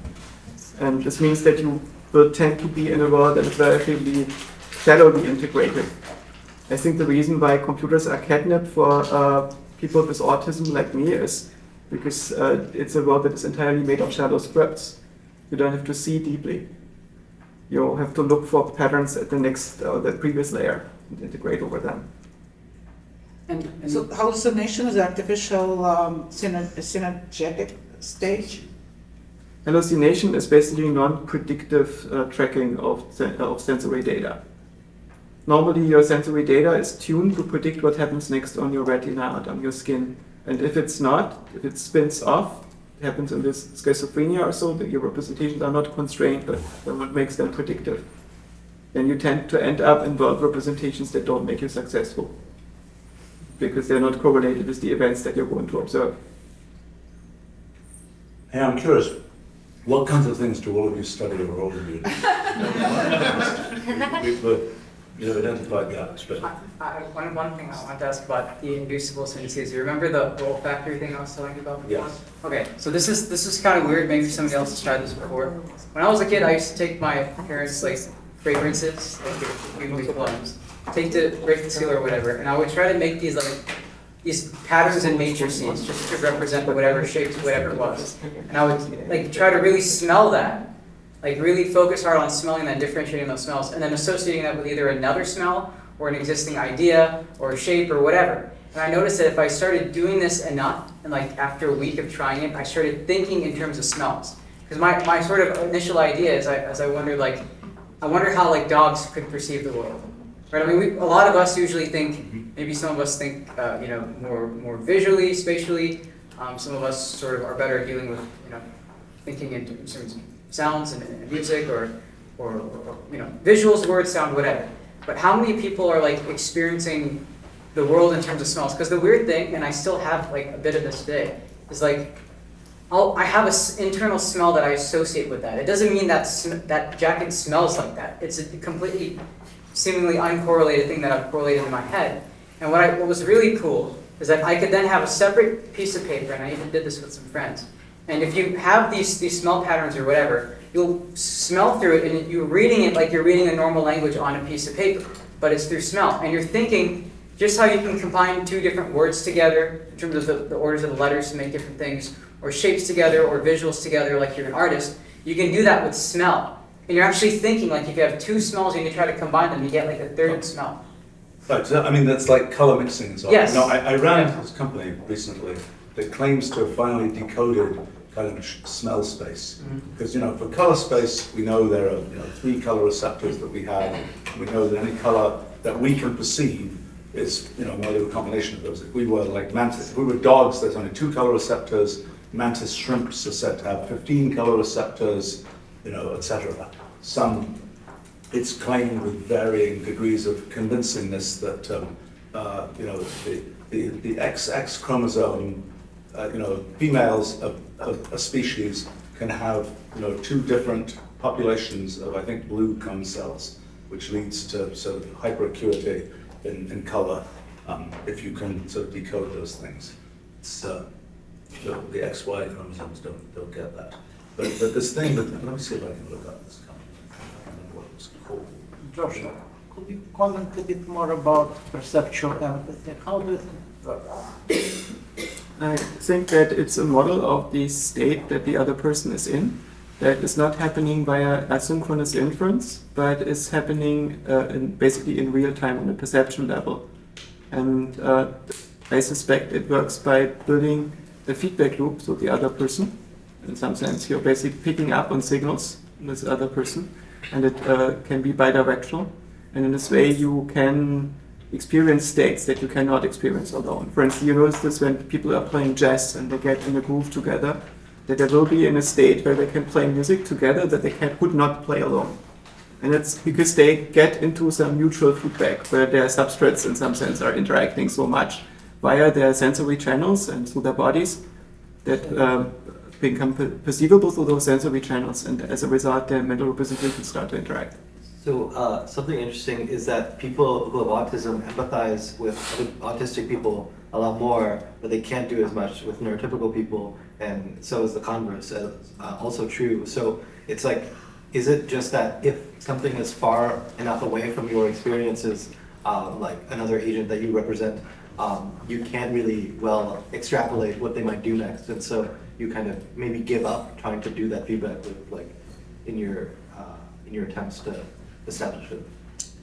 And this means that you will tend to be in a world that is relatively shallowly integrated. I think the reason why computers are catnip for people with autism like me is because it's a world that is entirely made of shallow scripts. You don't have to see deeply. You have to look for patterns at the next, the previous layer and integrate over them. And so hallucination is artificial synergetic stage? Hallucination is basically non-predictive tracking of sensory data. Normally your sensory data is tuned to predict what happens next on your retina and on your skin. And if it's not, if it spins off, it happens in this schizophrenia or so, that your representations are not constrained, but what makes them predictive. Then you tend to end up in world representations that don't make you successful, because they're not correlated with the events that you're going to observe. Hey, I'm curious, what kinds of things do all of you study or all of you? We've identified that. But One thing I want to ask about the inducible synesthesia. You remember the olfactory thing I was telling you about before? Yes. Okay, so this is kind of weird. Maybe somebody else has tried this before. When I was a kid, I used to take my parents' fragrances, usually colognes, take to break the seal or whatever, and I would try to make these patterns and matrices just to represent whatever shapes, whatever it was. And I would try to really smell that. Really focus hard on smelling that, differentiating those smells, and then associating that with either another smell or an existing idea or a shape or whatever. And I noticed that if I started doing this enough, and after a week of trying it, I started thinking in terms of smells. Because my sort of initial idea is, I wondered, I wonder how dogs could perceive the world. right? I mean, a lot of us usually think, maybe some of us think, more visually, spatially. Some of us sort of are better at dealing with, thinking in terms of sounds and music or visuals, words, sound, whatever. But how many people are like experiencing the world in terms of smells? Because the weird thing, and I still have like a bit of this today, is like, I have an internal smell that I associate with that. It doesn't mean that jacket smells like that. It's a completely, seemingly uncorrelated thing that I've correlated in my head. And what was really cool is that I could then have a separate piece of paper, and I even did this with some friends. And if you have these smell patterns or whatever, you'll smell through it, and you're reading it like you're reading a normal language on a piece of paper, but it's through smell. And you're thinking just how you can combine two different words together in terms of the orders of the letters to make different things, or shapes together, or visuals together, like you're an artist. You can do that with smell. And you're actually thinking, like if you have two smells and you try to combine them, you get like a third smell. Right, so, I mean, that's like color mixing as well. Yes. No, I ran into this company recently that claims to have finally decoded kind of smell space. Because, for color space, we know there are 3 color receptors that we have. We know that any color that we can perceive is, either a combination of those. If we were like mantis, if we were dogs, there's only 2 color receptors. Mantis shrimps are said to have 15 color receptors, etc. It's claimed with varying degrees of convincingness that the XX chromosome, females of a species can have 2 different populations of, I think, blue cone cells, which leads to sort of hyperacuity in color if you can sort of decode those things. It's, the XY chromosomes don't get that. But this thing that, let me see if I can look up this company. I don't know what it was called. Joscha, could you comment a bit more about perceptual empathy? How do you think about that? I think that it's a model of the state that the other person is in, that is not happening via asynchronous inference, but is happening basically in real time on a perception level. And I suspect it works by building a feedback loop to the other person. In some sense, you're basically picking up on signals in this other person, and it can be bidirectional. And in this way, you can experience states that you cannot experience alone. For instance, you notice this when people are playing jazz and they get in a groove together, that they will be in a state where they can play music together that they could not play alone. And it's because they get into some mutual feedback where their substrates in some sense are interacting so much via their sensory channels and through their bodies that become perceivable through those sensory channels, and as a result their mental representations start to interact. So something interesting is that people who have autism empathize with other autistic people a lot more, but they can't do as much with neurotypical people, and so is the converse also true. So it's like, is it just that if something is far enough away from your experiences, like another agent that you represent, you can't really well extrapolate what they might do next, and so you kind of maybe give up trying to do that feedback with, like, in your attempts to establish it.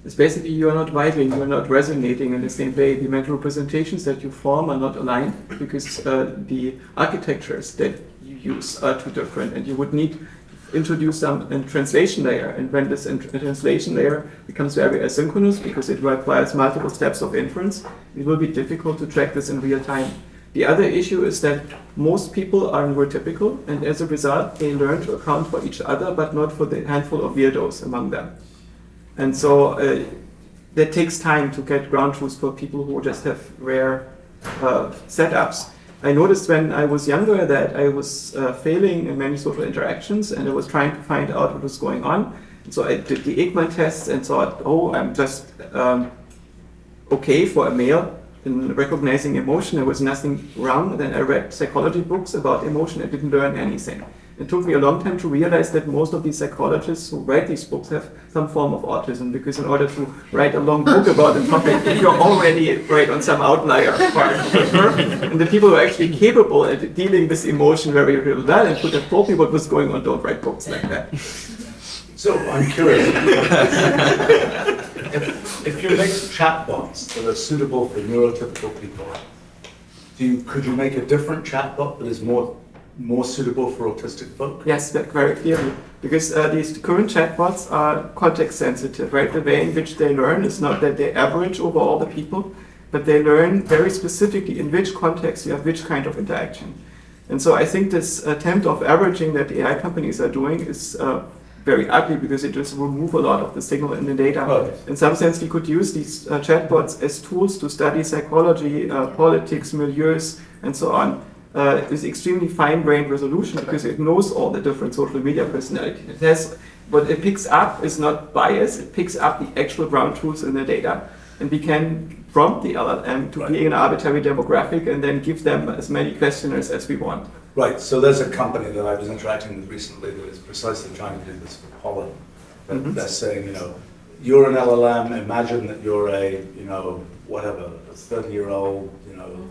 It's basically you are not vibing, you are not resonating in the same way. The mental representations that you form are not aligned because the architectures that you use are too different, and you would need to introduce some translation layer. And when this translation layer becomes very asynchronous because it requires multiple steps of inference, it will be difficult to track this in real time. The other issue is that most people are neurotypical, and as a result, they learn to account for each other, but not for the handful of weirdos among them. And so that takes time to get ground truths for people who just have rare setups. I noticed when I was younger that I was failing in many social interactions, and I was trying to find out what was going on. And so I did the Ekman tests and thought, oh, I'm just okay for a male in recognizing emotion. There was nothing wrong. Then I read psychology books about emotion and didn't learn anything. It took me a long time to realize that most of these psychologists who write these books have some form of autism, because in order to write a long book about a topic, you're already right on some outlier part. And the people who are actually capable at dealing with emotion very well and could have told me what was going on don't write books like that. So I'm curious, if you make chatbots that are suitable for neurotypical people, could you make a different chatbot that is more more suitable for autistic folk? Yes, very clearly. Because these current chatbots are context sensitive, right? The way in which they learn is not that they average over all the people, but they learn very specifically in which context you have which kind of interaction. And so I think this attempt of averaging that AI companies are doing is very ugly because it just remove a lot of the signal in the data. Right. In some sense, we could use these chatbots as tools to study psychology, politics, milieus, and so on. With extremely fine-grained resolution because it knows all the different social media personalities. It has, what it picks up is not bias, it picks up the actual ground truths in the data. And we can prompt the LLM to be an arbitrary demographic and then give them as many questioners as we want. Right, so there's a company that I was interacting with recently that is precisely trying to do this for Holland. But they're saying, you know, you're an LLM, imagine that you're a, you know, whatever, a 30-year-old, you know,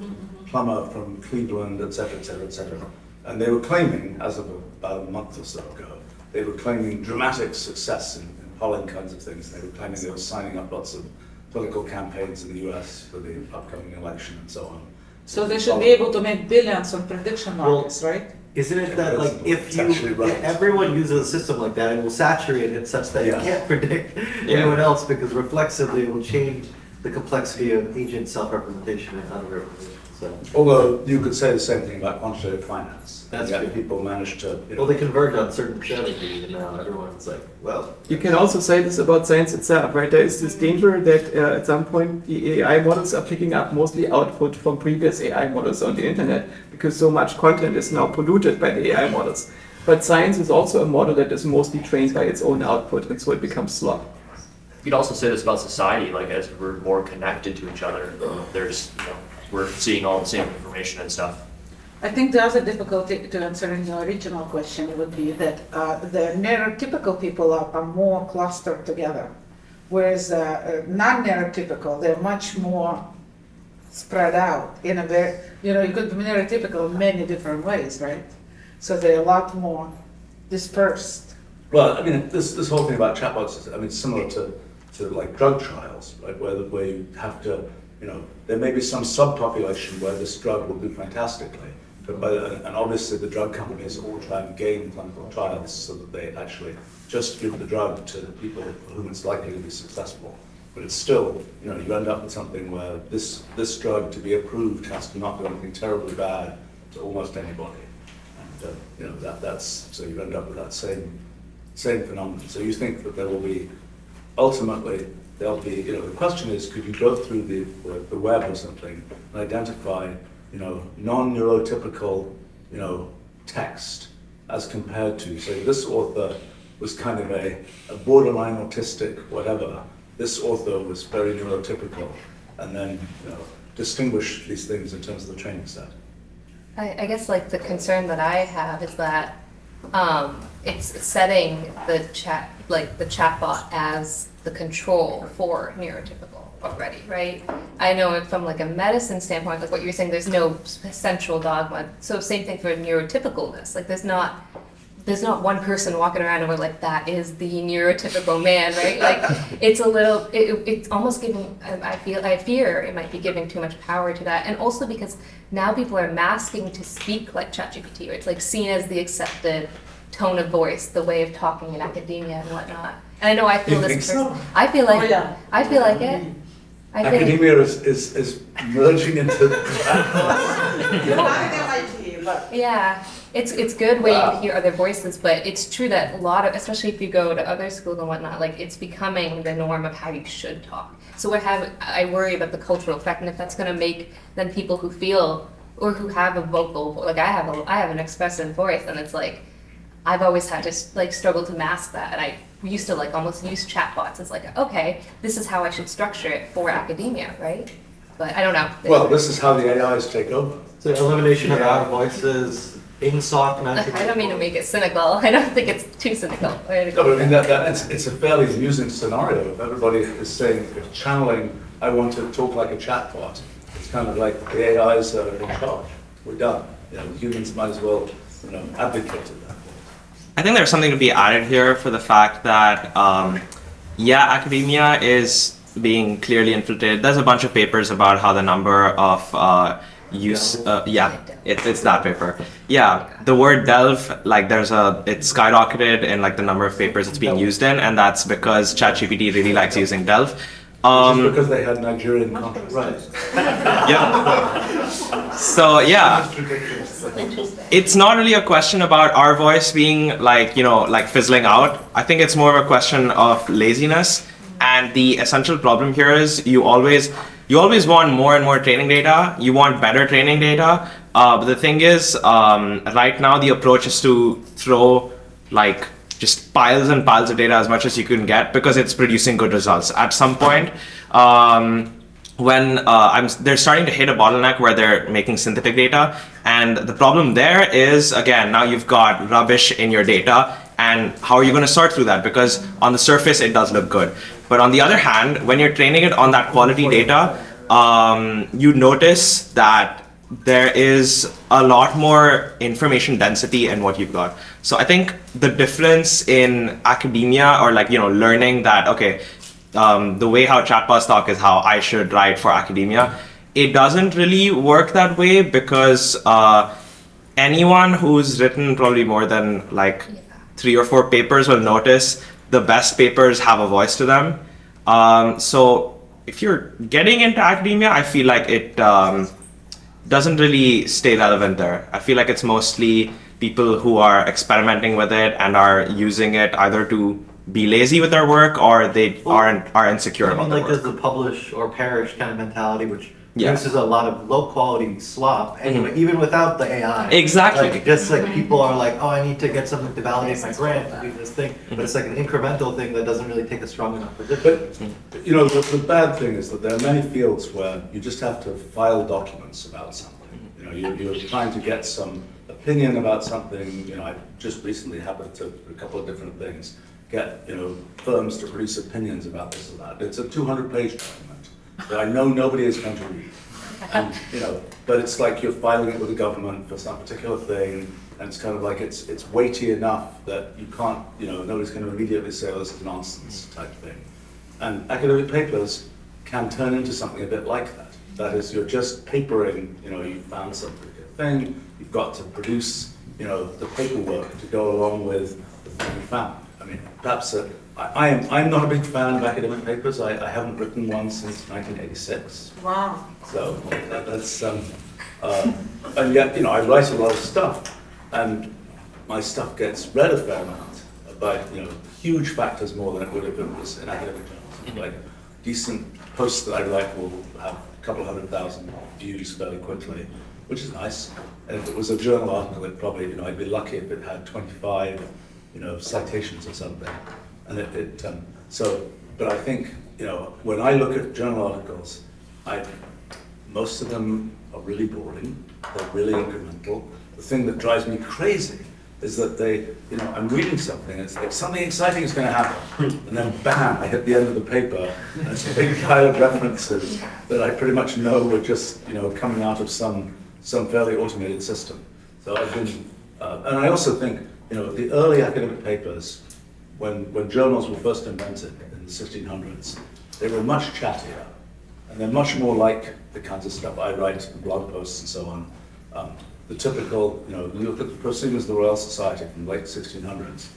plumber from Cleveland, et cetera, et cetera, et cetera. And they were claiming, as of about a month or so ago, they were claiming dramatic success in polling kinds of things. They were claiming they were signing up lots of political campaigns in the US for the upcoming election and so on. So they should be able to make billions on prediction markets, right? Isn't it that like if everyone uses a system like that, it will saturate it such that you can't predict anyone else because reflexively it will change the complexity of agent self-representation and under-representation. So. Although you could say the same thing about quantitative finance. That's true. true. People manage to. You know, well, they converge on certain strategies, and now everyone's like, well. You can also say this about science itself, right? There is this danger that at some point the AI models are picking up mostly output from previous AI models on the internet because so much content is now polluted by the AI models. But science is also a model that is mostly trained by its own output, and so it becomes slop. You could also say this about society, like as we're more connected to each other, there's, you know, we're seeing all the same information and stuff. I think the other difficulty to answering your original question would be that the neurotypical people are more clustered together, whereas non-neurotypical, they're much more spread out in a very, you know, you could be neurotypical in many different ways, right? So they're a lot more dispersed. Well, I mean, this whole thing about chatbots is, I mean, similar to like drug trials, right? Where you have to, you know, there may be some subpopulation where this drug will do fantastically, and obviously the drug companies all try and gain clinical trials so that they actually just give the drug to the people for whom it's likely to be successful. But it's still, you know, you end up with something where this drug to be approved has to not do anything terribly bad to almost anybody, and you know that's so you end up with that same phenomenon. So you think that there will be ultimately. There'll be, you know, the question is, could you go through the web or something and identify, you know, non-neurotypical, you know, text as compared to, say, this author was kind of a borderline autistic, whatever. This author was very neurotypical, and then, you know, distinguish these things in terms of the training set. I guess like the concern that I have is that it's setting the chatbot as the control for neurotypical already, right? I know it from like a medicine standpoint, like what you're saying, there's no central dogma. So same thing for neurotypicalness. Like there's not one person walking around and we're like, that is the neurotypical man, right? Like it's a little, it's almost giving, I fear it might be giving too much power to that. And also because now people are masking to speak like ChatGPT, or it's like seen as the accepted tone of voice, the way of talking in academia and whatnot. And I know I feel this. So? I feel like I feel like it. Academia is merging into. Yeah, it's good when you hear other voices, but it's true that a lot of, especially if you go to other schools and whatnot, like it's becoming the norm of how you should talk. So I worry about the cultural effect, and if that's going to make then people who feel or who have a vocal, like I have an expressive voice, and it's like I've always had to like struggle to mask that, and I used to like almost use chatbots as like, okay, this is how I should structure it for academia, right? But I don't know. Well, this is how the AIs take over. So elimination of our voices, in-sock magic. I don't mean to make it cynical. I don't think it's too cynical. No, but I mean, it's a fairly amusing scenario. If everybody is saying, if channeling, I want to talk like a chatbot, it's kind of like the AIs are in charge. We're done. You know, humans might as well, you know, advocate to that. I think there's something to be added here for the fact that, academia is being clearly infiltrated. There's a bunch of papers about how the number of use, it's that paper. Yeah, the word delve, like it's skyrocketed in like the number of papers it's being used in, and that's because ChatGPT really likes using delve. Just because they had Nigerian contracts. Right. Yeah. So yeah, it's not really a question about our voice being like, like fizzling out. I think it's more of a question of laziness. And the essential problem here is you always want more and more training data. You want better training data. But the thing is, right now the approach is to throw like just piles and piles of data as much as you can get because it's producing good results. At some point, when they're starting to hit a bottleneck where they're making synthetic data, and the problem there is, again, now you've got rubbish in your data, and how are you going to sort through that? Because on the surface it does look good, but on the other hand, when you're training it on that quality data, you notice that there is a lot more information density in what you've got. So I think the difference in academia, or like, learning that, okay, the way how chatbots talk is how I should write for academia, it doesn't really work that way because anyone who's written probably more than like 3 or 4 papers will notice the best papers have a voice to them. So if you're getting into academia, I feel like it doesn't really stay relevant there. I feel like it's mostly people who are experimenting with it and are using it either to be lazy with their work or they are insecure about their like work. there's the publish or perish kind of mentality, which Yeah. produces a lot of low quality slop anyway, even without the AI. Exactly. Like, just like people are like, oh, I need to get something to validate my grant to do this thing, but it's like an incremental thing that doesn't really take a strong enough position. But, the bad thing is that there are many fields where you just have to file documents about something. You're trying to get some opinion about something. I just recently happened to a couple of different things, get, firms to produce opinions about this or that. It's a 200-page document that I know nobody is going to read. And, but it's like you're filing it with the government for some particular thing, and it's kind of like it's weighty enough that you can't, nobody's going to immediately say, oh, this is nonsense type thing. And academic papers can turn into something a bit like that. That is, you're just papering, you found some particular thing, you've got to produce, the paperwork to go along with the thing you found. I mean, perhaps I'm not a big fan of academic papers. I haven't written one since 1986. Wow. So that's, and yet, I write a lot of stuff, and my stuff gets read a fair amount, by, huge factors more than it would if it was in academic journals. Like, decent posts that I write will have a couple 100,000 views fairly quickly, which is nice. And if it was a journal article, it probably, I'd be lucky if it had 25, citations or something. And but I think, when I look at journal articles, most of them are really boring. They're really incremental. The thing that drives me crazy is that I'm reading something, it's like something exciting is going to happen, and then bam, I hit the end of the paper, and it's a big pile of references that I pretty much know were just, coming out of some fairly automated system. So I've been, and I also think, the early academic papers, when journals were first invented in the 1600s, they were much chattier, and they're much more like the kinds of stuff I write, blog posts and so on. The typical, you look at the Proceedings of the Royal Society from the late 1600s,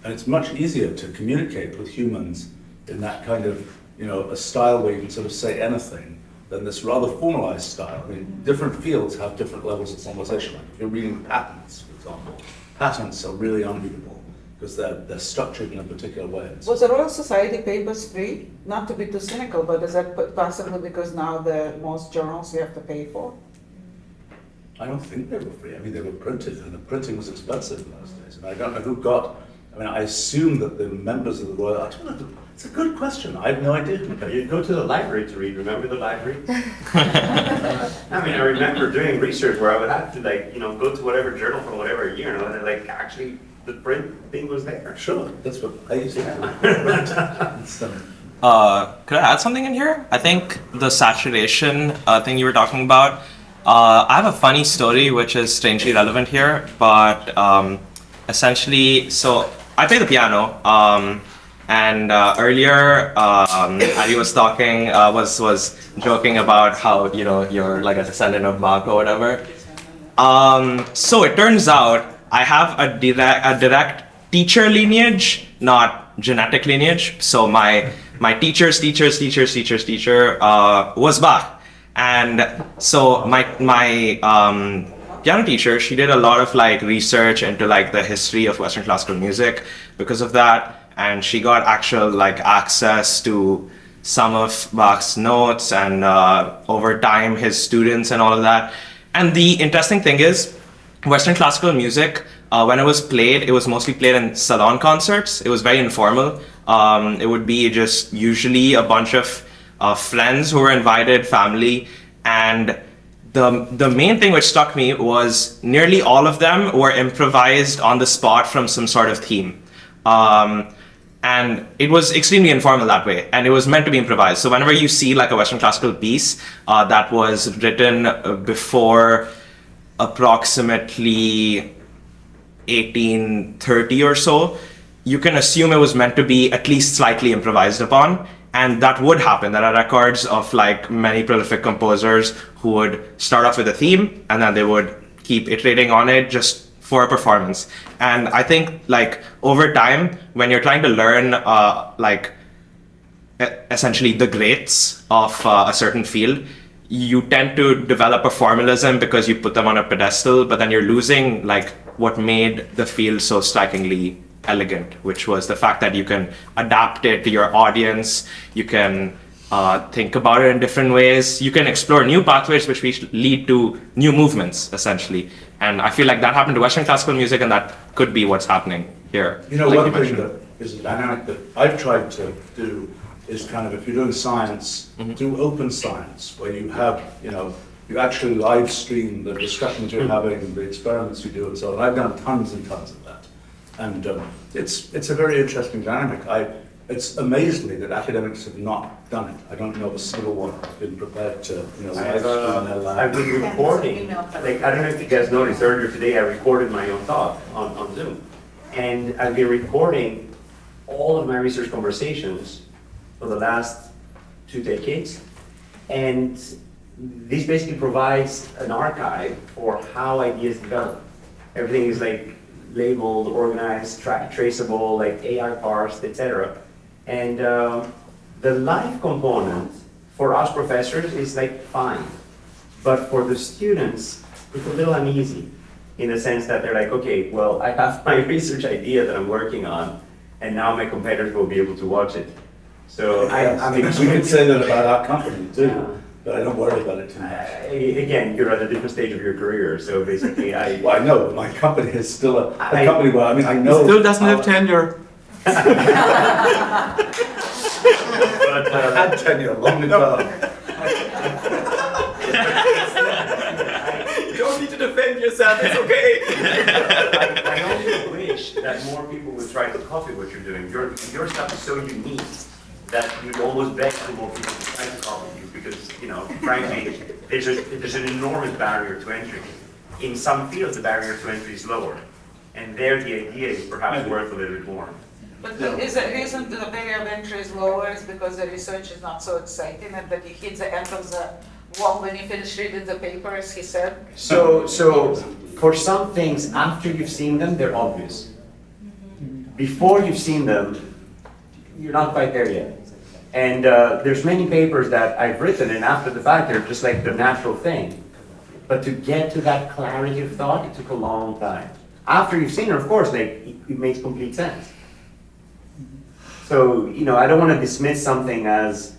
and it's much easier to communicate with humans in that kind of, a style where you can sort of say anything than this rather formalized style. I mean, different fields have different levels of formalization. Like if you're reading patents, for example, patents are really unreadable because they're structured in a particular way. Was the Royal Society papers free? Not to be too cynical, but is that possibly because now most journals you have to pay for? I don't think they were free. I mean, they were printed, and the printing was expensive in those days. And I don't know who got. I mean, I assume that the members of the Royal. I don't know. It's a good question. I have no idea. You go to the library to read. Remember the library? I mean, I remember doing research where I would have to go to whatever journal for whatever year, and actually the print thing was there. Sure, that's what I used to do. Could I add something in here? I think the saturation thing you were talking about. I have a funny story which is strangely relevant here, but essentially, so I play the piano, And earlier, Ali was talking, was joking about how, you know, you're like a descendant of Bach or whatever. So it turns out I have a direct teacher lineage, not genetic lineage. So my teacher's teacher was Bach. And so my piano teacher, she did a lot of like research into like the history of Western classical music because of that. And she got actual like access to some of Bach's notes and over time his students and all of that. And the interesting thing is, Western classical music, when it was played, it was mostly played in salon concerts. It was very informal. It would be just usually a bunch of friends who were invited, family. And the main thing which struck me was nearly all of them were improvised on the spot from some sort of theme. And it was extremely informal that way, and it was meant to be improvised. So whenever you see like a Western classical piece that was written before approximately 1830 or so, you can assume it was meant to be at least slightly improvised upon. And that would happen. There are records of like many prolific composers who would start off with a theme and then they would keep iterating on it just for a performance. And I think like over time, when you're trying to learn like essentially the greats of a certain field, you tend to develop a formalism because you put them on a pedestal, but then you're losing like what made the field so strikingly elegant, which was the fact that you can adapt it to your audience, you can think about it in different ways, you can explore new pathways which lead to new movements, essentially. And I feel like that happened to Western classical music, and that could be what's happening here. You know, like one thing that is a dynamic that I've tried to do is kind of, if you're doing science, do open science, where you have, you know, you actually live stream the discussions you're having, the experiments you do, and so on. I've done tons and tons of that. And it's a very interesting dynamic. It's amazed me that academics have not done it. I don't know of a single one who's been prepared to, you know, live stream their lab. I've been recording, like, I don't know if you guys noticed, earlier today I recorded my own talk on Zoom. And I've been recording all of my research conversations for the last 2 decades. And this basically provides an archive for how ideas develop. Everything is like labeled, organized, traceable, like AI parsed, etc. And the live component for us professors is like fine, but for the students, it's a little uneasy in the sense that they're like, okay, well, I have my research idea that I'm working on, and now my competitors will be able to watch it. So I mean, we could say that about our company too. But I don't worry about it too much. Again, you're at a different stage of your career, so basically well, I know, but my company is still a company where, I mean, I know... It still doesn't have tenure. But, I had tenure long ago. You don't need to defend yourself, it's okay. I only wish that more people would try to copy what you're doing. Your stuff is so unique that you'd almost beg for more people to try to copy you because, you know, frankly, there's an enormous barrier to entry. In some fields, the barrier to entry is lower. And there, the idea is perhaps worth a little bit more. But is the reason the barrier of entry is lower is because the research is not so exciting and that you hit the end of the wall when you finish reading the paper, as he said? So for some things, after you've seen them, they're obvious. Before you've seen them, you're not quite there yet. And there's many papers that I've written, and after the fact, they're just like the natural thing. But to get to that clarity of thought, it took a long time. After you've seen it, of course, like, it makes complete sense. So, you know, I don't want to dismiss something as,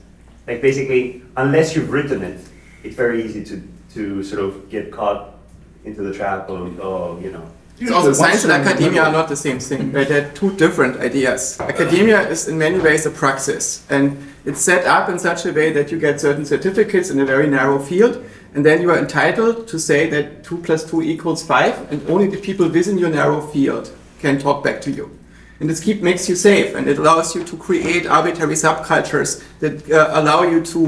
like, basically, unless you've written it, it's very easy to sort of get caught into the trap of, oh, you know. So also, science and academia are not the same thing. They're two different ideas. Academia is in many ways a praxis, and it's set up in such a way that you get certain certificates in a very narrow field, and then you are entitled to say that 2 + 2 = 5, and only the people within your narrow field can talk back to you. And this makes you safe, and it allows you to create arbitrary subcultures that allow you to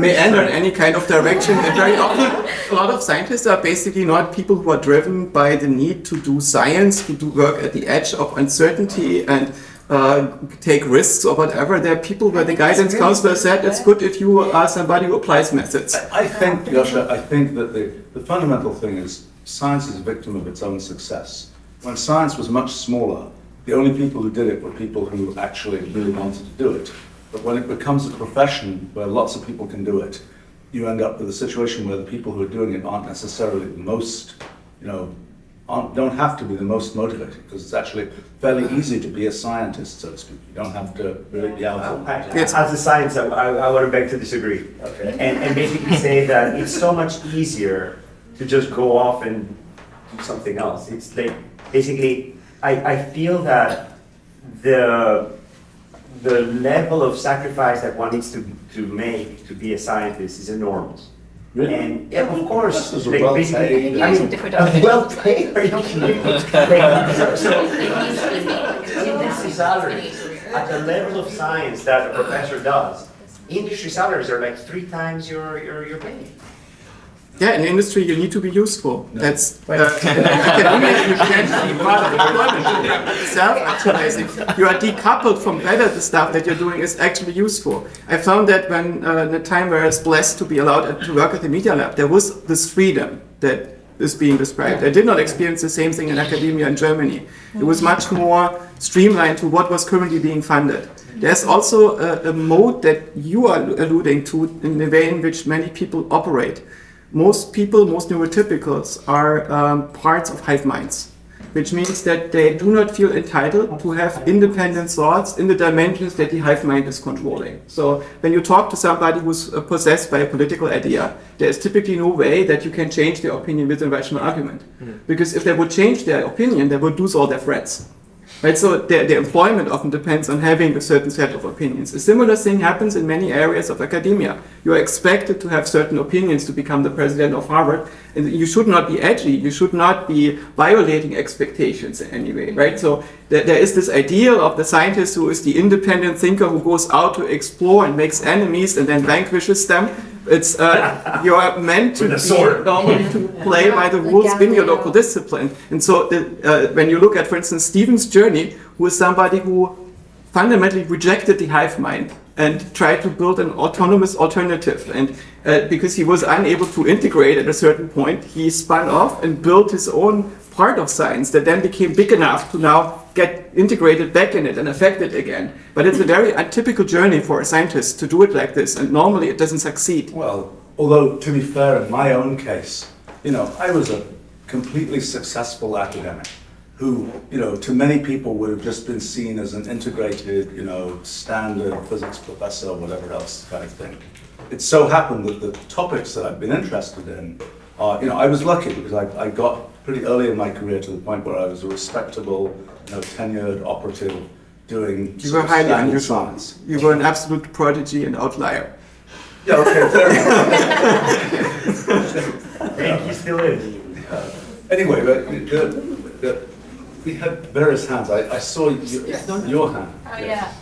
meander in any kind of direction. And very often, a lot of scientists are basically not people who are driven by the need to do science, to do work at the edge of uncertainty and take risks or whatever. There are people where the guidance counselor said it's good if you are somebody who applies methods. I think, Joscha, I think that the fundamental thing is science is a victim of its own success. When science was much smaller, the only people who did it were people who actually really wanted to do it. But when it becomes a profession where lots of people can do it, you end up with a situation where the people who are doing it aren't necessarily the most, don't have to be the most motivated, because it's actually fairly easy to be a scientist, so to speak. You don't have to really be out there. As a science, I want to beg to disagree. Okay. And basically say that it's so much easier to just go off and do something else. It's like, basically, I feel that the level of sacrifice that one needs to make to be a scientist is enormous. Really? And yeah, of course, this is like, basically, I mean, well paid. Are you kidding? So industry salaries at the level of science that a professor does, industry salaries are like 3 times your pay. Yeah, in industry you need to be useful. That's academia. You can't be part of employment. Self-actualizing. You are decoupled from whether the stuff that you're doing is actually useful. I found that when in the time where I was blessed to be allowed to work at the Media Lab, there was this freedom that is being described. I did not experience the same thing in academia in Germany. It was much more streamlined to what was currently being funded. There's also a mode that you are alluding to in the way in which many people operate. Most people, most neurotypicals are parts of hive minds, which means that they do not feel entitled to have independent thoughts in the dimensions that the hive mind is controlling. So when you talk to somebody who's possessed by a political idea, there is typically no way that you can change their opinion with a rational argument. Because if they would change their opinion, they would lose all their friends. Right, so their employment often depends on having a certain set of opinions. A similar thing happens in many areas of academia. You are expected to have certain opinions to become the president of Harvard, and you should not be edgy, you should not be violating expectations in any way, right? So there is this ideal of the scientist who is the independent thinker who goes out to explore and makes enemies and then vanquishes them. It's you are meant to be normally to play by the rules in your local discipline. And so when you look at, for instance, Stephen's journey, who is somebody who fundamentally rejected the hive mind and tried to build an autonomous alternative. And because he was unable to integrate at a certain point, he spun off and built his own part of science that then became big enough to now get integrated back in it and affect it again. But it's a very atypical journey for a scientist to do it like this, and normally it doesn't succeed. Well, although to be fair, in my own case, I was a completely successful academic who, to many people would have just been seen as an integrated, standard physics professor or whatever else kind of thing. It so happened that the topics that I've been interested in are, I was lucky because I got pretty early in my career to the point where I was a respectable, tenured operative doing You were highly unusual. You were an absolute prodigy and outlier. Yeah, okay, fair And he still is. Anyway, but we had various hands. I saw your hand. Oh, yeah.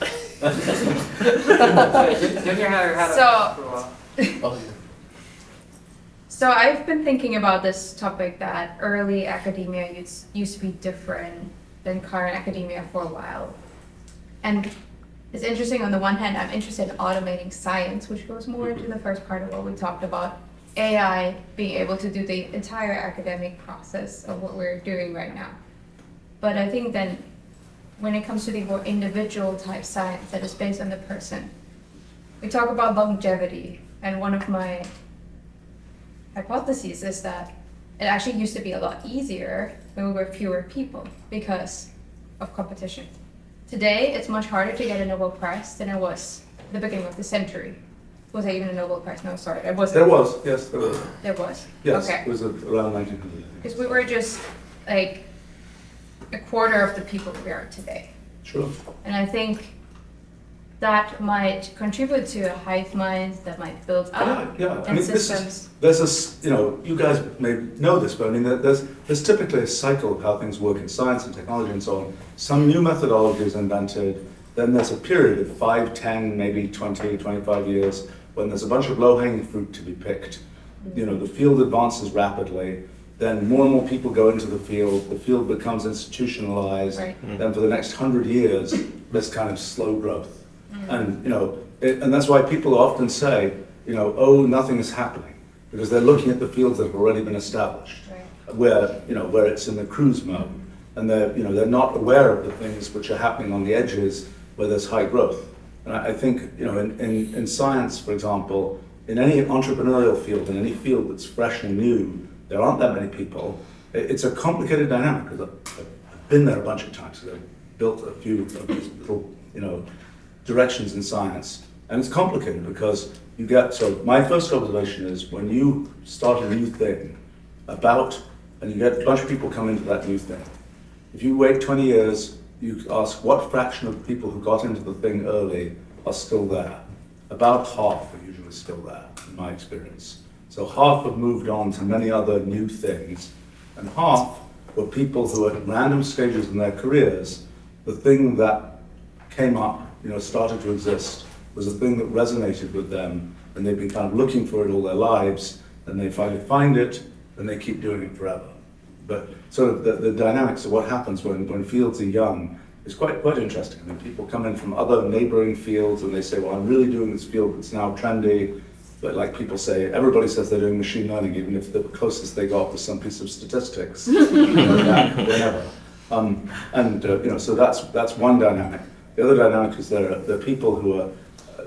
So I've been thinking about this topic that early academia used to be different than current academia for a while. And it's interesting, on the one hand, I'm interested in automating science, which goes more into the first part of what we talked about, AI being able to do the entire academic process of what we're doing right now. But I think then when it comes to the more individual type science that is based on the person, we talk about longevity, and one of my hypotheses is that it actually used to be a lot easier when we were fewer people because of competition. Today, it's much harder to get a Nobel Prize than it was at the beginning of the century. Was there even a Nobel Prize? No, sorry, it wasn't. There was, yes, there was. There was? Yes, okay. It was around 1900. Because we were just like a quarter of the people we are today. Sure. And I think that might contribute to a hive mind that might build up and systems. There's this, you guys may know this, but I mean, there's typically a cycle of how things work in science and technology and so on. Some new methodology is invented, then there's a period of 5, 10, maybe 20, 25 years when there's a bunch of low-hanging fruit to be picked. The field advances rapidly, then more and more people go into the field becomes institutionalized, Right. then for the next 100 years, there's kind of slow growth. And, and that's why people often say, oh, nothing is happening, because they're looking at the fields that have already been established, where it's in the cruise mode, and they're not aware of the things which are happening on the edges where there's high growth. And I think, in science, for example, in any entrepreneurial field, in any field that's fresh and new, there aren't that many people. It's a complicated dynamic, because I've been there a bunch of times. I've built a few of these little, directions in science, and it's complicated because so my first observation is when you start a new thing and you get a bunch of people come into that new thing, if you wait 20 years, you ask what fraction of people who got into the thing early are still there. About half are usually still there, in my experience. So half have moved on to many other new things, and half were people who at random stages in their careers, the thing that came up, started to exist, was a thing that resonated with them, and they've been kind of looking for it all their lives, and they finally find it, and they keep doing it forever. But sort of the dynamics of what happens when fields are young is quite interesting. I mean, people come in from other neighboring fields, and they say, well, I'm really doing this field that's now trendy. But like people say, everybody says they're doing machine learning, even if the closest they got was some piece of statistics. Whatever. So that's one dynamic. The other dynamic is there are people who are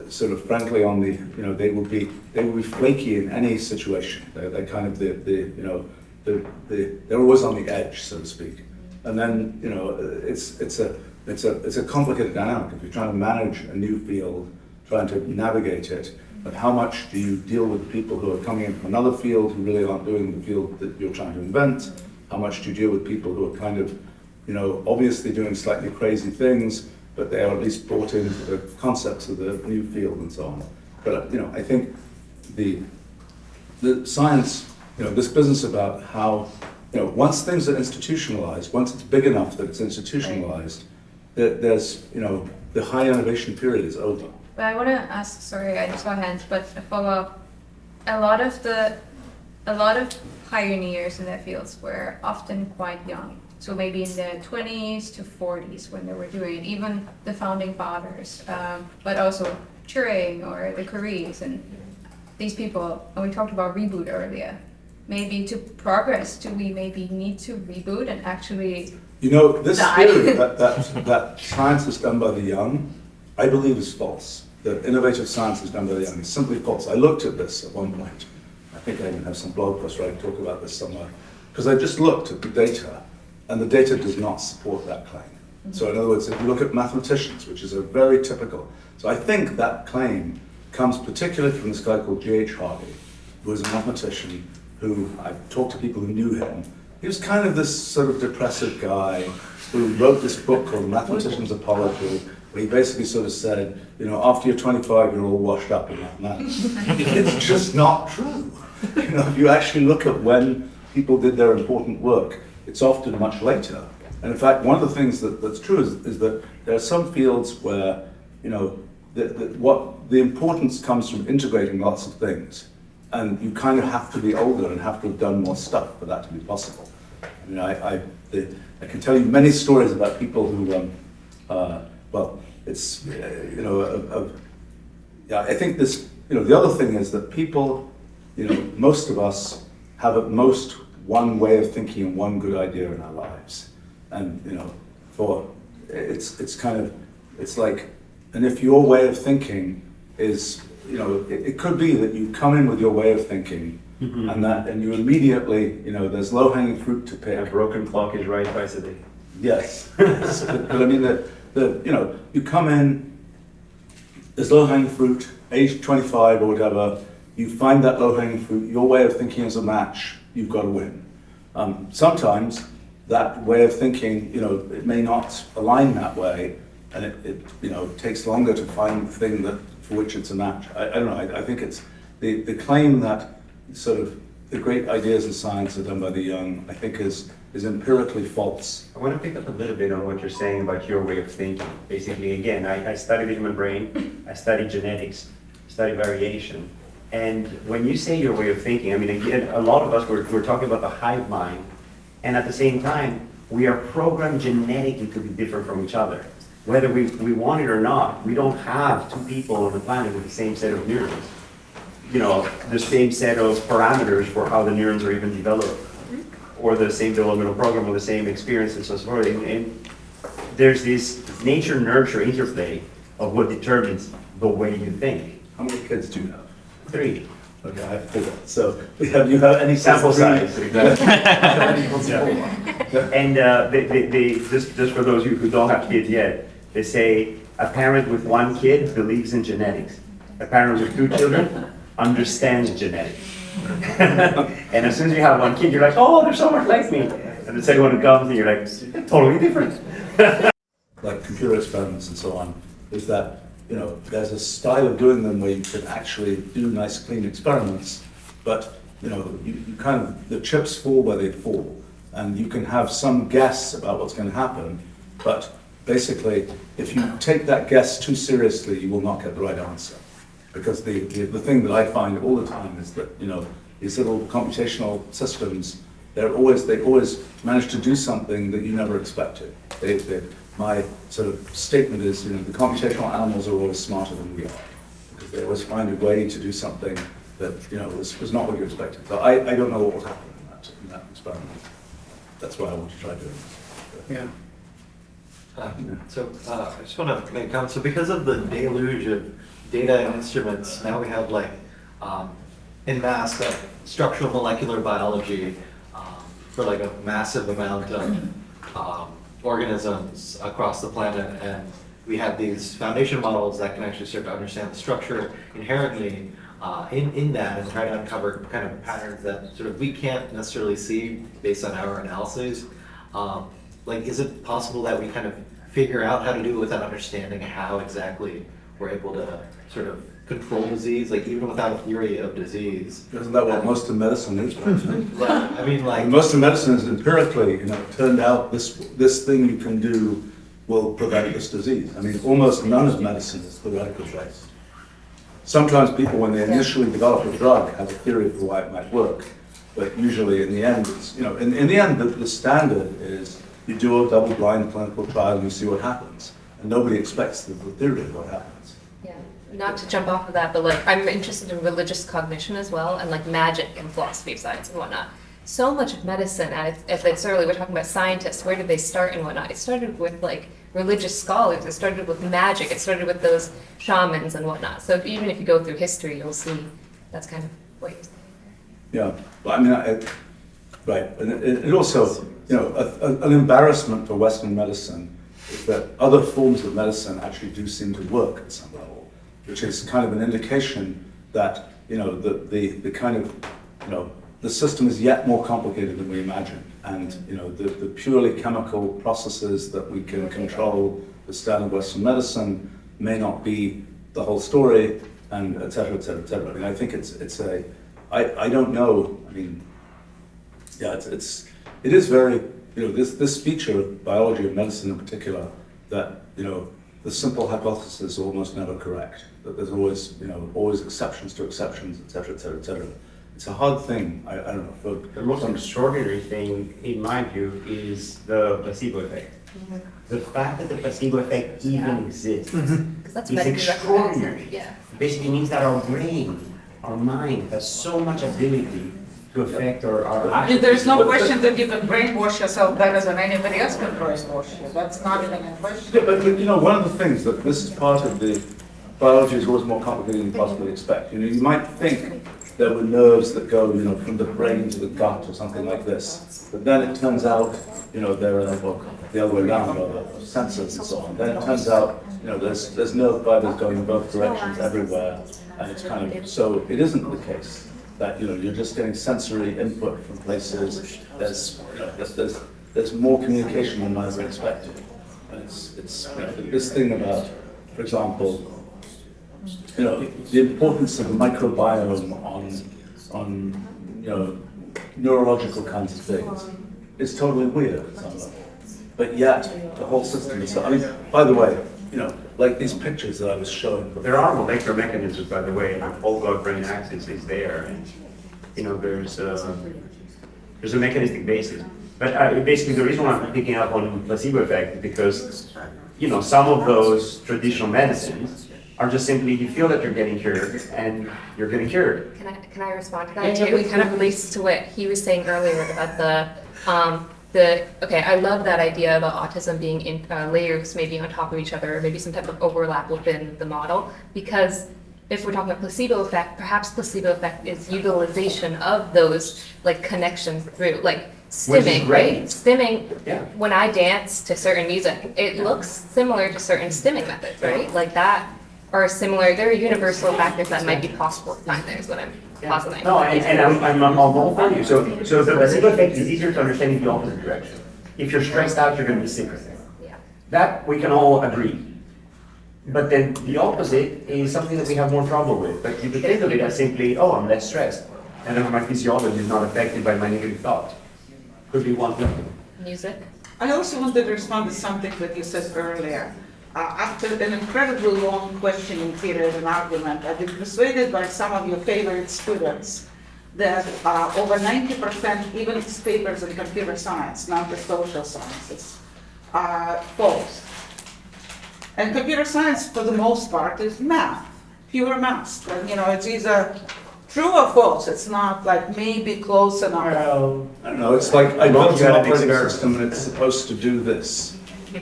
sort of frankly on the, they will be flaky in any situation. They're kind of they're always on the edge, so to speak. And then it's a complicated dynamic. If you're trying to manage a new field, trying to navigate it, but how much do you deal with people who are coming in from another field who really aren't doing the field that you're trying to invent? How much do you deal with people who are kind of, obviously doing slightly crazy things, but they are at least brought into the concepts of the new field and so on. But I think the science, this business about how, once things are institutionalized, once it's big enough that it's institutionalized, there's, the high innovation period is over. But I want to ask, sorry, I just saw hands, but a follow-up. A lot of pioneers in their fields were often quite young. So maybe in their 20s to 40s when they were doing it, even the founding fathers, but also Turing or the Curies and these people. And we talked about reboot earlier. Maybe to progress, do we maybe need to reboot and actually this die? theory that science is done by the young, I believe is false. That innovative science is done by the young is simply false. I looked at this at one point. I think I even have some blog posts where I talk about this somewhere. Because I just looked at the data, and the data does not support that claim. So in other words, if you look at mathematicians, which is a very typical, so I think that claim comes particularly from this guy called G.H. Hardy, who was a mathematician who, I talked to people who knew him. He was kind of this sort of depressive guy who wrote this book called Mathematician's Apology, where he basically sort of said, after you're 25, you're all washed up in mathematics. It's just not true. If you actually look at when people did their important work, it's often much later. And in fact, one of the things that's true is that there are some fields where, the importance comes from integrating lots of things. And you kind of have to be older and have to have done more stuff for that to be possible. I mean, I can tell you many stories about people who, it's, I think this, the other thing is that people, most of us have at most one way of thinking and one good idea in our lives. And, it's like, and if your way of thinking is, it could be that you come in with your way of thinking, and you immediately, there's low-hanging fruit to pick. A broken clock is right twice a day. Yes, but I mean, you come in, there's low-hanging fruit, age 25 or whatever, you find that low-hanging fruit, your way of thinking is a match, you've got to win. Sometimes that way of thinking, it may not align that way, and it takes longer to find the thing for which it's a match. I don't know, I think it's the claim that sort of the great ideas in science are done by the young, I think is empirically false. I want to pick up a little bit on what you're saying about your way of thinking. Basically, again, I study the human brain, I study genetics, I study variation, And when you say your way of thinking, I mean, again, a lot of us, we're talking about the hive mind, and at the same time, we are programmed genetically to be different from each other. Whether we want it or not, we don't have two people on the planet with the same set of neurons. You know, the same set of parameters for how the neurons are even developed, or the same developmental program, or the same experience and so forth. And there's this nature-nurture interplay of what determines the way you think. How many kids do you have? 3. Okay, I have 4. So you have any Sample size. Yeah. And just for those of you who don't have kids yet, they say a parent with 1 kid believes in genetics. A parent with 2 children understands genetics. And as soon as you have 1 kid, you're like, oh, they're so much like me. And the second one comes and you're like, totally different. Like computer experiments and so on, is that, you know, there's a style of doing them where you can actually do nice, clean experiments, but, you know, you kind of, the chips fall where they fall, and you can have some guess about what's going to happen, but basically, if you take that guess too seriously, you will not get the right answer. Because the thing that I find all the time is that, you know, these little computational systems, they always manage to do something that you never expected. My sort of statement is, you know, the computational animals are always smarter than we are, because they always find a way to do something that, you know, was not what you expected. So I don't know what will happen in that experiment. That's why I want to try doing it. Yeah. I just want to make a comment. So because of the deluge of data and instruments, now we have like en masse structural molecular biology for like a massive amount of organisms across the planet, and we have these foundation models that can actually start to understand the structure inherently in that and try to uncover kind of patterns that sort of we can't necessarily see based on our analyses. Like, is it possible that we kind of figure out how to do it without understanding how exactly we're able to sort of control disease, like even without a theory of disease? Isn't that what most of medicine is? I mean, like, most of medicine is empirically, you know, turned out this thing you can do will prevent this disease. I mean, almost none of medicine is theoretical based. Sometimes people, when they initially develop a drug, have a theory for why it might work, but usually in the end, it's, you know, in the end, the standard is you do a double-blind clinical trial and you see what happens, and nobody expects the theory of what happens. Yeah, not to jump off of that, but like I'm interested in religious cognition as well, and like magic and philosophy of science and whatnot. So much of medicine, and if it's early, we're talking about scientists, where did they start and whatnot? It started with like religious scholars, it started with magic, it started with those shamans and whatnot. So even if you go through history, you'll see that's kind of what you're saying. Yeah, but I mean, right, and it also, you know, an embarrassment for Western medicine is that other forms of medicine actually do seem to work at some level, which is kind of an indication that, you know, the kind of, you know, the system is yet more complicated than we imagined, and, you know, the purely chemical processes that we can control with standard Western medicine may not be the whole story, and et cetera, et cetera, et cetera. I mean, I think I don't know. I mean, yeah, it is very, you know, this feature of biology and medicine in particular, that, you know, the simple hypothesis is almost never correct. That there's always, you know, always exceptions to exceptions, et cetera, et cetera, et cetera. It's a hard thing. I don't know. For the most extraordinary thing, in my view, is the placebo effect. Mm-hmm. The fact that the placebo effect even exists that's is extraordinary. Yeah. It basically means that our brain, our mind, has so much ability to affect our actions. There's no question that you can brainwash yourself better than anybody else can brainwash you. That's not even a question. Yeah, but you know, one of the things that this is part of the biology is always more complicated than you possibly expect. You know, you might think there were nerves that go, you know, from the brain to the gut or something like this, but then it turns out, you know, there are, well, the other way around, rather, sensors and so on. Then it turns out, you know, there's nerve fibers going in both directions everywhere, and it's kind of, so it isn't the case that, you know, you're just getting sensory input from places. There's, you know, there's more communication than I ever expected. And it's you know, this thing about, for example, you know, the importance of the microbiome on you know, neurological kinds of things is totally weird at some level. But yet, the whole system is, I mean, by the way, like these pictures that I was showing. There are molecular mechanisms, by the way, and whole gut-brain axis is there, and there's a mechanistic basis. But basically, the reason why I'm picking up on placebo effect is because some of those traditional medicines are just simply you feel that you're getting cured, and you're getting cured. Can I respond to that too? It kind of relates to what he was saying earlier about okay, I love that idea about autism being in layers maybe on top of each other, or maybe some type of overlap within the model, because if we're talking about placebo effect, perhaps placebo effect is utilization of those like connections through like stimming, right? Stimming, yeah. When I dance to certain music, it looks similar to certain stimming methods, right? Like that are similar, there are universal factors that might be possible to find there is what I'm positing. No, and I'm all for you. So the placebo effect is easier to understand in the opposite direction. If you're stressed out, you're going to be sicker. Yeah. That we can all agree. But then the opposite is something that we have more trouble with. But you could think of it as simply, oh, I'm less stressed. And then my physiology is not affected by my negative thought. Could be one thing. Music. I also wanted to respond to something that you said earlier. After an incredibly long questioning period and argument, I've been persuaded by some of your favorite students that over 90%, even papers in computer science, not the social sciences, are false. And computer science, for the most part, is math, pure math. And, it's either true or false. It's not like maybe close enough. Well, I don't know. It's like I built an operating system and it's supposed to do this.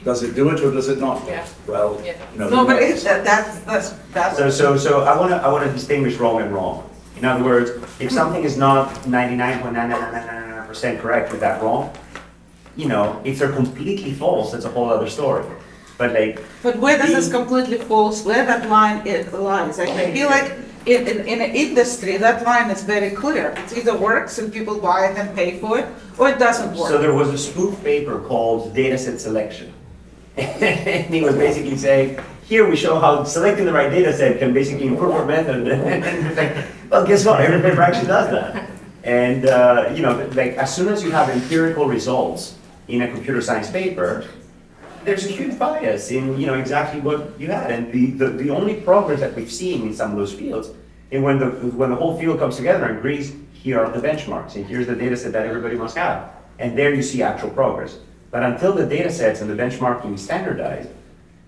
Does it do it or does it not? Yeah. Well, No, but that's. So I want to distinguish wrong and wrong. In other words, if something is not 99.999% correct with that wrong, if they're completely false, that's a whole other story. But where does this completely false? Where that line lies? I feel like in an industry that line is very clear. It either works and people buy it and pay for it, or it doesn't work. So there was a spoof paper called Dataset Selection. And he was basically saying, here we show how selecting the right data set can basically improve our method. And it's like, well, guess what? Every paper actually does that. And, as soon as you have empirical results in a computer science paper, there's a huge bias in, exactly what you had. And the only progress that we've seen in some of those fields is when the whole field comes together and agrees, here are the benchmarks, and here's the data set that everybody must have. And there you see actual progress. But until the data sets and the benchmarking is standardized,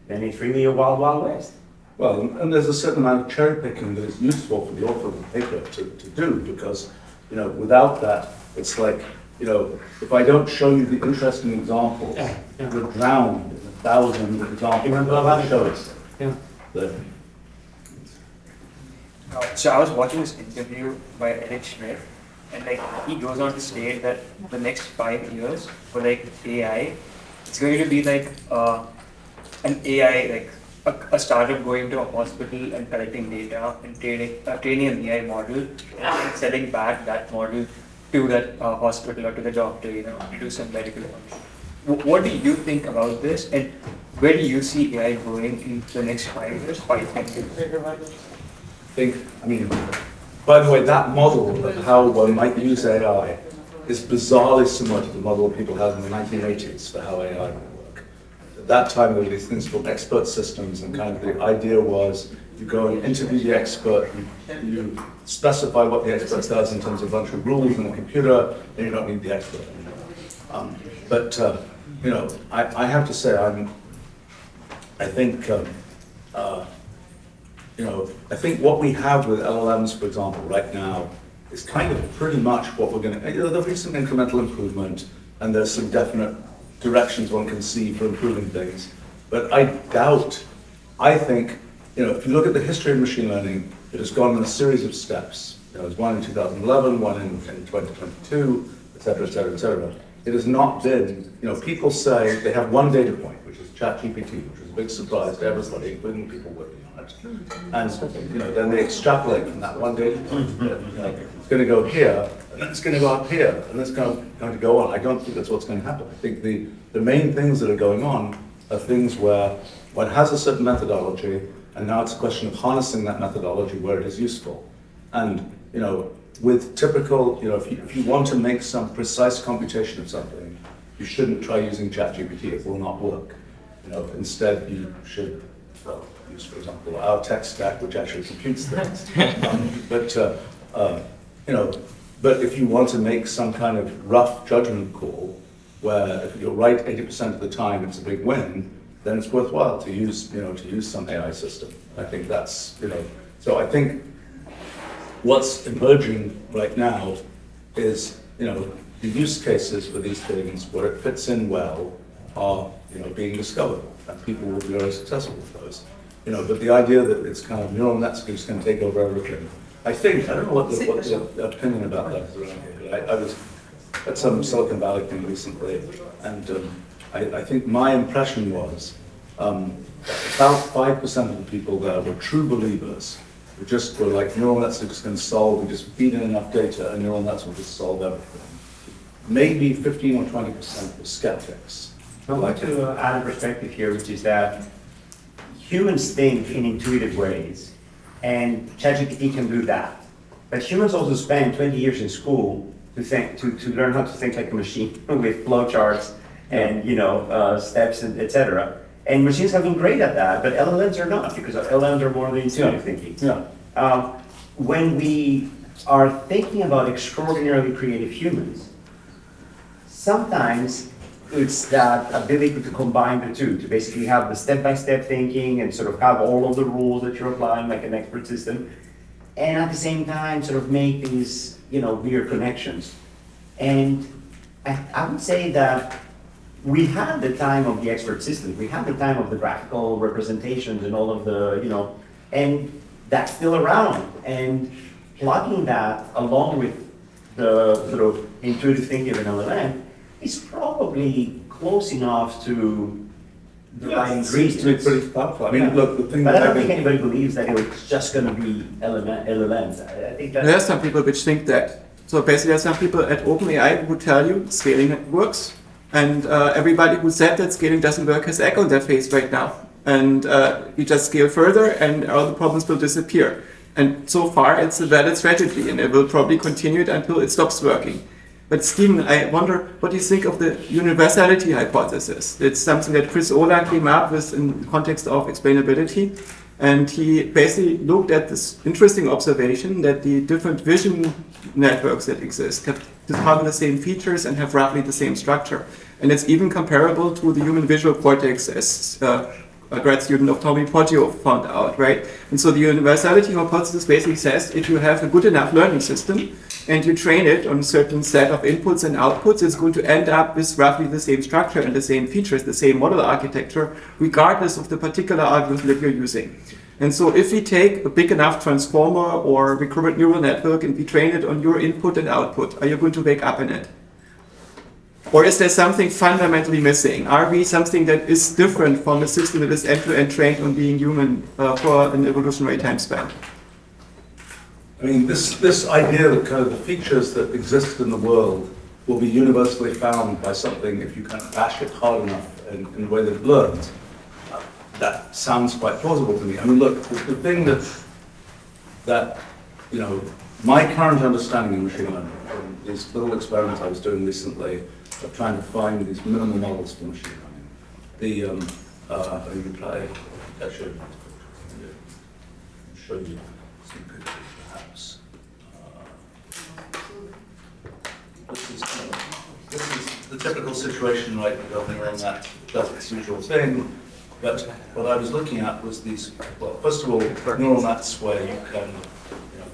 then it's really a wild, wild west. Well, and there's a certain amount of cherry picking that is useful for the author of the paper to do, because, without that, it's like, if I don't show you the interesting examples, you're drowned in 1,000 examples. Shows. Yeah. So I was watching this interview by Eric Schmidt, and he goes on to state that the next 5 years for AI, it's going to be an AI a startup going to a hospital and collecting data and training an AI model and selling back that model to that hospital or to the doctor, to do some medical work. What do you think about this, and where do you see AI going in the next 5 years, 5 years? By the way, that model of how one might use AI is bizarrely similar to the model people had in the 1980s for how AI would work. At that time, there were these things called expert systems, and kind of the idea was you go and interview the expert, you specify what the expert does in terms of a bunch of rules in a computer, and you don't need the expert anymore. I have to say, I think what we have with LLMs, for example, right now, is kind of pretty much what we're going to, there'll be some incremental improvement, and there's some definite directions one can see for improving things. But I think, if you look at the history of machine learning, it has gone in a series of steps. There was one in 2011, one in 2022, et cetera, et cetera, et cetera. It has not been, people say they have one data point, which is ChatGPT, which is a big surprise to everybody, including people working on it. And then they extrapolate from that one data point. It's going to go here, and then it's going to go up here, and it's going to go on. I don't think that's what's going to happen. I think the main things that are going on are things where one has a certain methodology, and now it's a question of harnessing that methodology where it is useful. And with typical, if you want to make some precise computation of something, you shouldn't try using ChatGPT. It will not work. Instead, you should well, use, for example, our tech stack, which actually computes things. You know, but if you want to make some kind of rough judgment call, where if you're right 80% of the time, it's a big win, then it's worthwhile to use, you know, to use some AI system. I think that's, you know, so I think what's emerging right now is, you know, the use cases for these things where it fits in well are, you know, being discovered, and people will be very successful with those. You know, but the idea that it's kind of neural nets are just going to take over everything, I think, I don't know what the opinion about that is around here. I was at some Silicon Valley thing recently, and I think my impression was about 5% of the people there were true believers who just were like, neural nets are just going to solve, we just feed in enough data and neural nets will just solve everything. Maybe 15 or 20% were skeptics. I want to add a perspective here, which is that humans think in intuitive ways, and ChatGPT can do that. But humans also spend 20 years in school to learn how to think like a machine with flowcharts and steps and etc. And machines have been great at that, but LLMs are not, because LLMs are more the intuitive thinking. Yeah. When we are thinking about extraordinarily creative humans, sometimes it's that ability to combine the two, to basically have the step-by-step thinking and sort of have all of the rules that you're applying like an expert system, and at the same time sort of make these, weird connections. And I would say that we had the time of the expert system, we had the time of the graphical representations and all of the, and that's still around. And plugging that along with the sort of intuitive thinking of an LLM is probably close enough to the right ingredients. It's pretty powerful. I mean, look, the thing but I don't think anybody believes that it's just going to be LLMs. I think that there are some people which think that. So basically, there are some people at OpenAI who tell you scaling works, and everybody who said that scaling doesn't work has egg on their face right now. And you just scale further, and all the problems will disappear. And so far, it's a valid strategy, and it will probably continue it until it stops working. But Stephen, I wonder, what do you think of the universality hypothesis? It's something that Chris Olah came up with in the context of explainability. And he basically looked at this interesting observation that the different vision networks that exist have the same features and have roughly the same structure. And it's even comparable to the human visual cortex, as a grad student of Tommy Poggio found out, right? And so the universality hypothesis basically says if you have a good enough learning system and you train it on a certain set of inputs and outputs, it's going to end up with roughly the same structure and the same features, the same model architecture, regardless of the particular algorithm that you're using. And so if we take a big enough transformer or recurrent neural network and we train it on your input and output, are you going to wake up in it? Or is there something fundamentally missing? Are we something that is different from a system that is end-to-end trained on being human for an evolutionary time span? I mean, this idea that kind of the features that exist in the world will be universally found by something if you kind of bash it hard enough in the way that it learns, that sounds quite plausible to me. I mean, look, the thing that my current understanding of machine learning, from these little experiments I was doing recently of trying to find these minimal models for machine learning, I should show you some pictures, perhaps. This is the typical situation, right? The neural net does its usual thing. But what I was looking at was these, well, first of all, neural nets where you can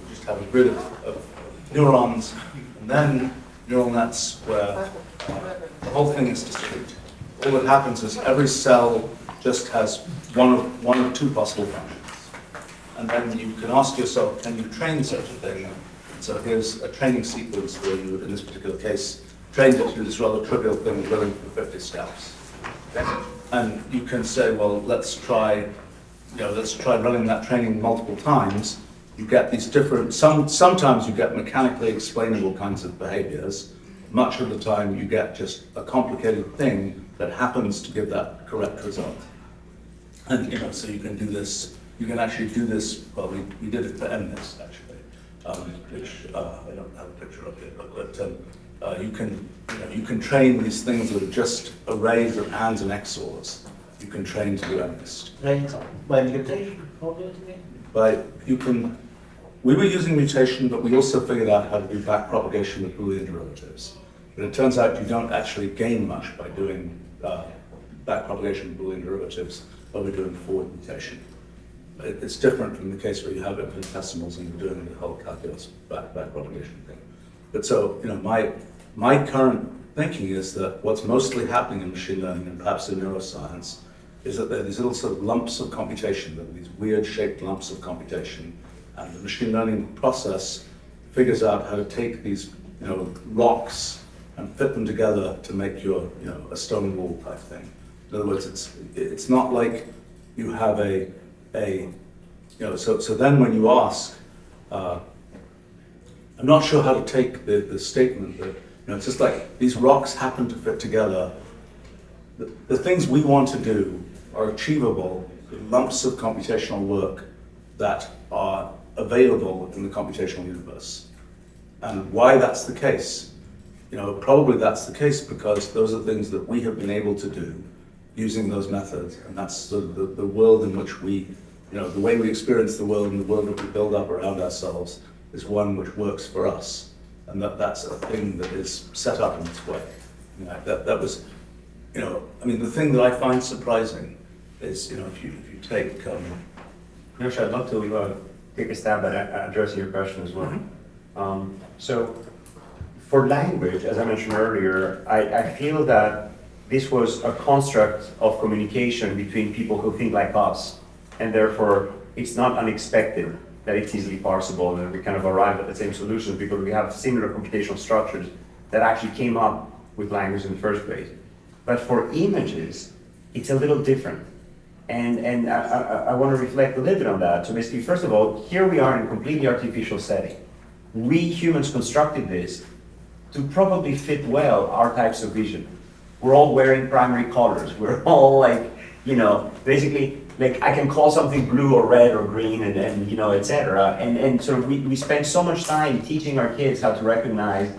just have a grid of neurons, and then neural nets where the whole thing is discrete. All that happens is every cell just has one of two possible functions. And then you can ask yourself, can you train such a thing? So here's a training sequence where you, in this particular case, trained it to do this rather trivial thing of running for 50 steps. And you can say, well, let's try running that training multiple times. You get these different, sometimes you get mechanically explainable kinds of behaviors. Much of the time you get just a complicated thing that happens to give that correct result. And so you can do this, you can actually do this, well, we did it for MNIST actually, which I don't have a picture of it, but you can train these things that are just arrays of ANDs and XORs. you can train to do MNIST. By mutation, how do you mean? But we were using mutation, but we also figured out how to do backpropagation with Boolean derivatives. But it turns out you don't actually gain much by doing backpropagation with Boolean derivatives, but we're doing forward mutation. It's different from the case where you have infinitesimals and you're doing the whole calculus backpropagation thing. But so, my current thinking is that what's mostly happening in machine learning and perhaps in neuroscience is that there are these little sort of lumps of computation, that are these weird shaped lumps of computation, and the machine learning process figures out how to take these, rocks and fit them together to make your, a stone wall type thing. In other words, it's not like you have so then when you ask, I'm not sure how to take the statement that, it's just like these rocks happen to fit together. The things we want to do are achievable with lumps of computational work that are available in the computational universe. And why that's the case? Probably that's the case because those are things that we have been able to do using those methods, and that's sort of the world in which we, the way we experience the world and the world that we build up around ourselves is one which works for us, and that's a thing that is set up in this way. That was, the thing that I find surprising is, if you take... Joscha, I'd love to take a stab at addressing your question as well. So, for language, as I mentioned earlier, I feel that this was a construct of communication between people who think like us, and therefore it's not unexpected that it's easily parsable and that we kind of arrive at the same solutions because we have similar computational structures that actually came up with language in the first place. But for images, it's a little different. And I want to reflect a little bit on that. So basically, first of all, here we are in a completely artificial setting. We humans constructed this to probably fit well our types of vision. We're all wearing primary colors. We're all basically, I can call something blue or red or green and etc. And so we spend so much time teaching our kids how to recognize,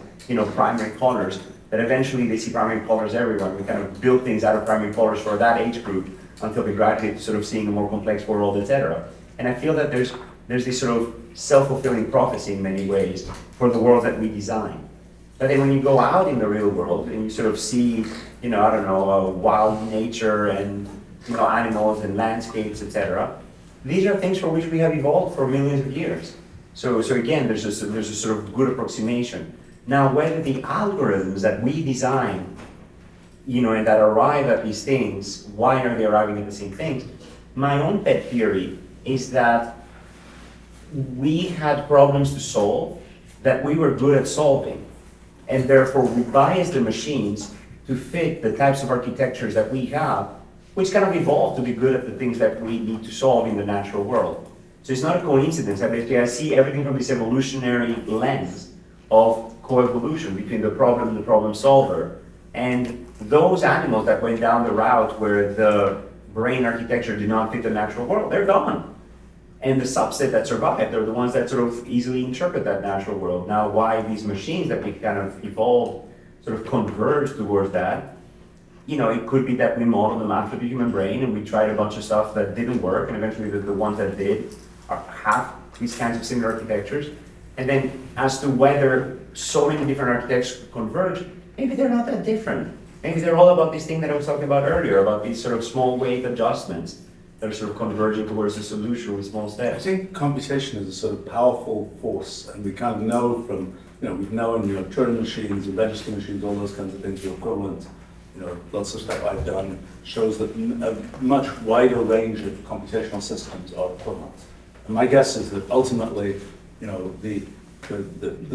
primary colors that eventually they see primary colors everywhere. We kind of build things out of primary colors for that age group until we graduate to sort of seeing a more complex world, etc. And I feel that there's this sort of self-fulfilling prophecy in many ways for the world that we design. But then when you go out in the real world and you sort of see, wild nature and, animals and landscapes, etc., these are things for which we have evolved for millions of years. So again, there's a sort of good approximation. Now, whether the algorithms that we design, and that arrive at these things, why are they arriving at the same things? My own pet theory is that we had problems to solve that we were good at solving. And therefore, we bias the machines to fit the types of architectures that we have, which kind of evolved to be good at the things that we need to solve in the natural world. So it's not a coincidence. I see everything from this evolutionary lens of coevolution between the problem and the problem solver. And those animals that went down the route where the brain architecture did not fit the natural world, they're gone. And the subset that survived are the ones that sort of easily interpret that natural world. Now, why these machines that we kind of evolved sort of converge towards that, it could be that we modeled them after the human brain and we tried a bunch of stuff that didn't work, and eventually the ones that did have these kinds of similar architectures. And then as to whether so many different architectures converge, maybe they're not that different. Maybe they're all about this thing that I was talking about earlier, about these sort of small weight adjustments that are sort of converging towards a solution with small steps. I think computation is a sort of powerful force, and we kind of know from, we've known, Turing machines and register machines, all those kinds of things are equivalent. Lots of stuff I've done shows that a much wider range of computational systems are equivalent. And my guess is that ultimately, the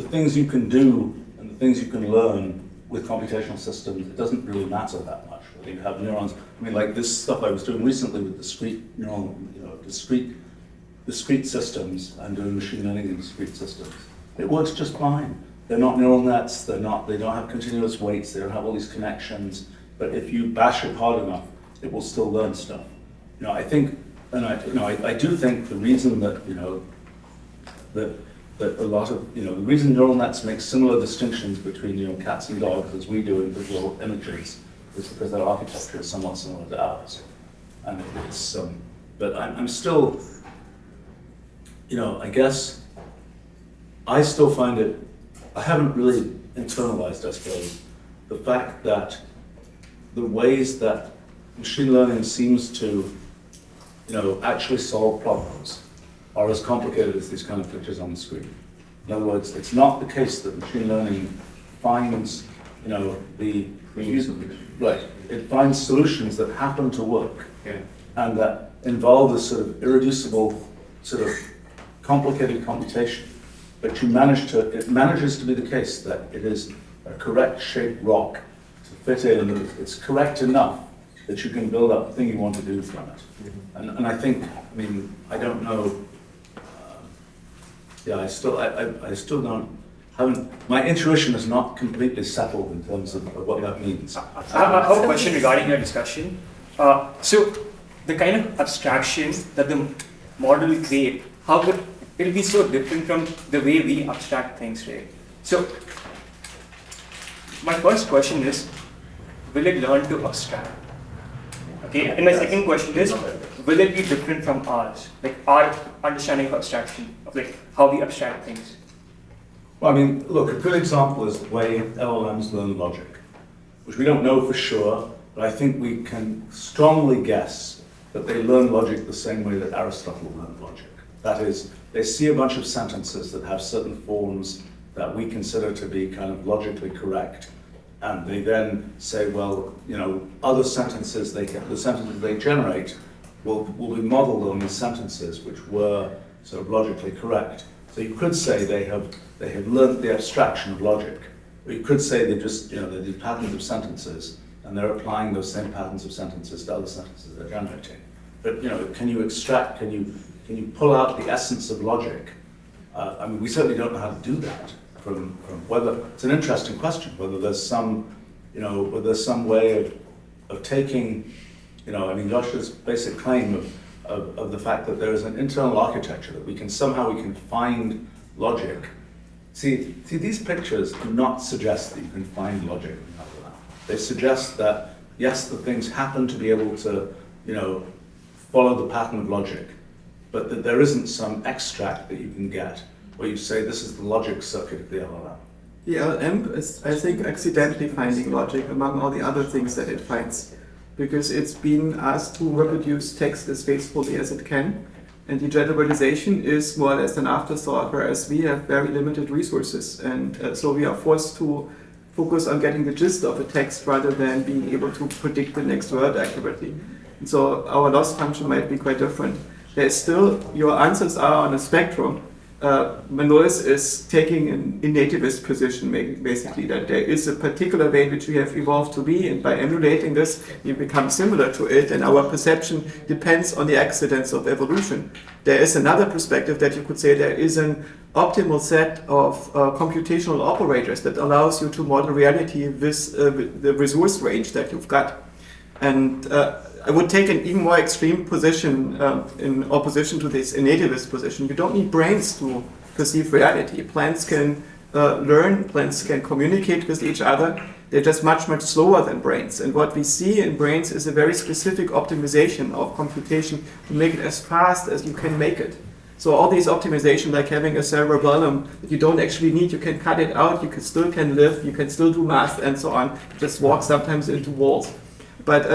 things you can do and the things you can learn with computational systems, it doesn't really matter that much. Whether you have neurons, like this stuff I was doing recently with discrete neural, discrete systems and doing machine learning in discrete systems. It works just fine. They're not neural nets. They don't have continuous weights. They don't have all these connections. But if you bash it hard enough, it will still learn stuff. I think, and I do think the reason that that a lot of, the reason neural nets make similar distinctions between, cats and dogs as we do in visual images is because their architecture is somewhat similar to ours. and it's, but I'm still, I guess, I still find it, I haven't really internalized, I suppose, the fact that the ways that machine learning seems to, actually solve problems are as complicated as these kind of pictures on the screen. In other words, it's not the case that machine learning finds, right, it finds solutions that happen to work, and that involve this sort of irreducible, sort of complicated computation. But it manages to be the case that it is a correct shaped rock to fit in, and it's correct enough that you can build up the thing you want to do from it. And I think, I don't know, I still haven't, my intuition is not completely settled in terms of what that means. I have a question regarding your discussion. So the kind of abstraction that the model will create, how would it be so different from the way we abstract things, right? So my first question is, will it learn to abstract? Okay, and my second question is, will it be different from ours? Like our understanding of abstraction, of like how we abstract things? Well, look, a good example is the way LLMs learn logic, which we don't know for sure, but I think we can strongly guess that they learn logic the same way that Aristotle learned logic. That is, they see a bunch of sentences that have certain forms that we consider to be kind of logically correct, and they then say, well, other sentences, the sentences they generate will be modeled on these sentences which were sort of logically correct. So you could say they have learned the abstraction of logic, or you could say they just, they do patterns of sentences, and they're applying those same patterns of sentences to other sentences they're generating. But can you extract? Can you pull out the essence of logic? We certainly don't know how to do that. From whether it's an interesting question, whether there's some, whether there's some way of taking, Joscha's basic claim of the fact that there is an internal architecture that we can find logic. See, these pictures do not suggest that you can find logic. They suggest that yes, the things happen to be able to, follow the pattern of logic, but that there isn't some extract that you can get where you say this is the logic circuit of the LLM. The LLM is, I think, accidentally finding logic among all the other things that it finds, because it's been asked to reproduce text as faithfully as it can, and the generalization is more or less an afterthought, whereas we have very limited resources, and so we are forced to focus on getting the gist of a text rather than being able to predict the next word accurately. And so our loss function might be quite different. There's still, your answers are on a spectrum. Manolis is taking an nativist position, basically, that there is a particular way in which we have evolved to be, and by emulating this, we become similar to it, and our perception depends on the accidents of evolution. There is another perspective that you could say there is an optimal set of computational operators that allows you to model reality with the resource range that you've got. And I would take an even more extreme position in opposition to this nativist position. You don't need brains to perceive reality. Plants can learn, plants can communicate with each other. They're just much, much slower than brains. And what we see in brains is a very specific optimization of computation to make it as fast as you can make it. So all these optimization, like having a cerebellum that you don't actually need, you can cut it out, you still can live, you can still do math and so on. Just walk sometimes into walls. But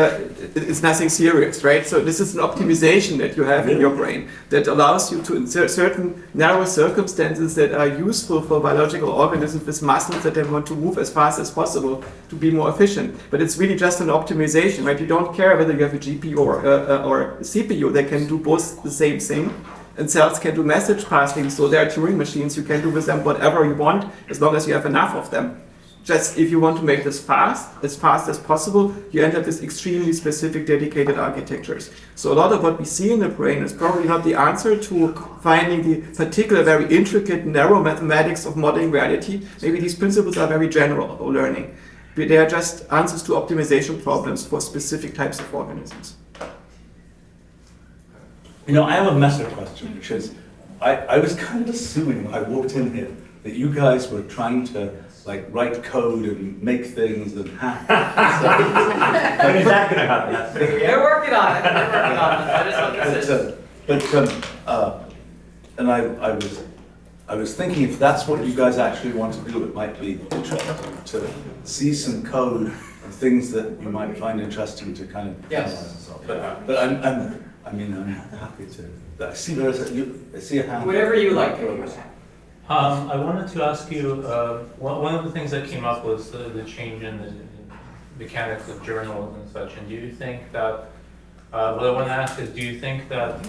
it's nothing serious, right? So this is an optimization that you have in your brain that allows you to insert certain narrow circumstances that are useful for biological organisms with muscles that they want to move as fast as possible to be more efficient. But it's really just an optimization, right? You don't care whether you have a GPU or a CPU. They can do both the same thing. And cells can do message passing, so there are Turing machines. You can do with them whatever you want as long as you have enough of them. Just if you want to make this fast as possible, you end up with extremely specific dedicated architectures. So a lot of what we see in the brain is probably not the answer to finding the particular very intricate, narrow mathematics of modeling reality. Maybe these principles are very general of learning. But they are just answers to optimization problems for specific types of organisms. I have a meta question, which is, I was kind of assuming when I walked in here that you guys were trying to like write code and make things and hack. When is that gonna happen? They're working on it. They're working on it. That is what this is. And I was thinking if that's what you guys actually want to do, it might be interesting to see some code and things that you might find interesting to kind of Yes. But I'm happy to. I see a hand. Whatever you like. I wanted to ask you, one of the things that came up was the change in the mechanics of journals and such. And do you think that, what I want to ask is, do you think that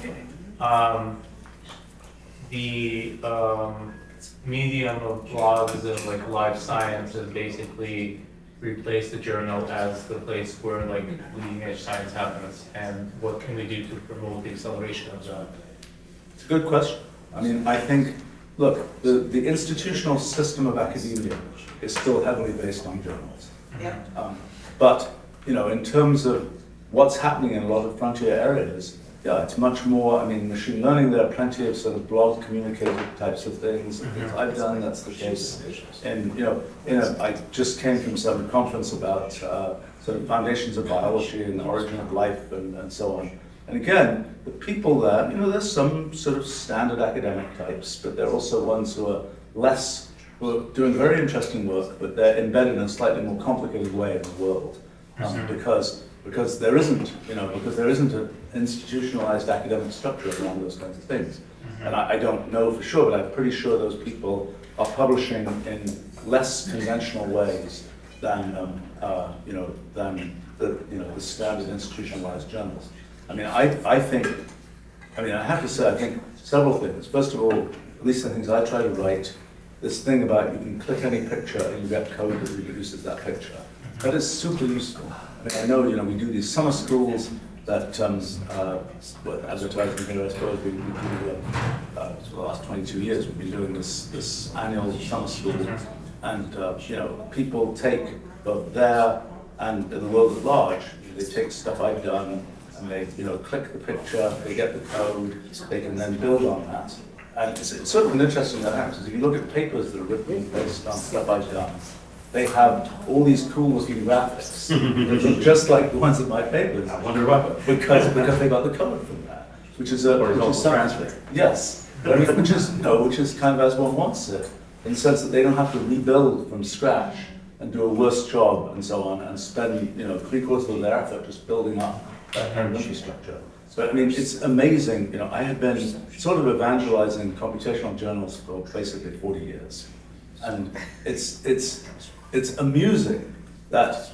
the medium of blogs and like live science has basically replaced the journal as the place where like leading edge science happens? And what can we do to promote the acceleration of that? It's a good question. I mean, I think, look, the institutional system of academia is still heavily based on journals. Yeah. But, you know, in terms of what's happening in a lot of frontier areas, yeah, it's much more, I mean, machine learning, there are plenty of sort of blog communicated types of things. I've done, that's the case. And, I just came from some conference about sort of foundations of biology and the origin of life and so on. And again, the people there, there's some sort of standard academic types, but there are also ones who are who are doing very interesting work, but they're embedded in a slightly more complicated way in the world. Because there isn't, an institutionalized academic structure around those kinds of things. And I don't know for sure, but I'm pretty sure those people are publishing in less conventional ways than, the standard institutionalized journals. I mean, I have to say, I think several things. First of all, at least the things I try to write, this thing about you can click any picture and you get code that reproduces that picture. That is super useful. I mean, I know, we do these summer schools that, advertising here, I suppose, we do, for the last 22 years, we've been doing this annual summer school. And, people take both there and in the world at large, they take stuff I've done, and they, click the picture, they get the code, they can then build on that. And it's sort of an interesting dynamic, because if you look at papers that are written based on stuff I've done, they have all these cool looking graphics. They look just like the ones in my papers. I wonder why. Because they got the code from that, which is something. Yes, which is kind of as one wants it, in the sense that they don't have to rebuild from scratch and do a worse job and so on, and spend 3/4 of their effort just building up that kind of infrastructure. So I mean, it's amazing. I have been sort of evangelizing computational journals for basically 40 years, and it's amusing that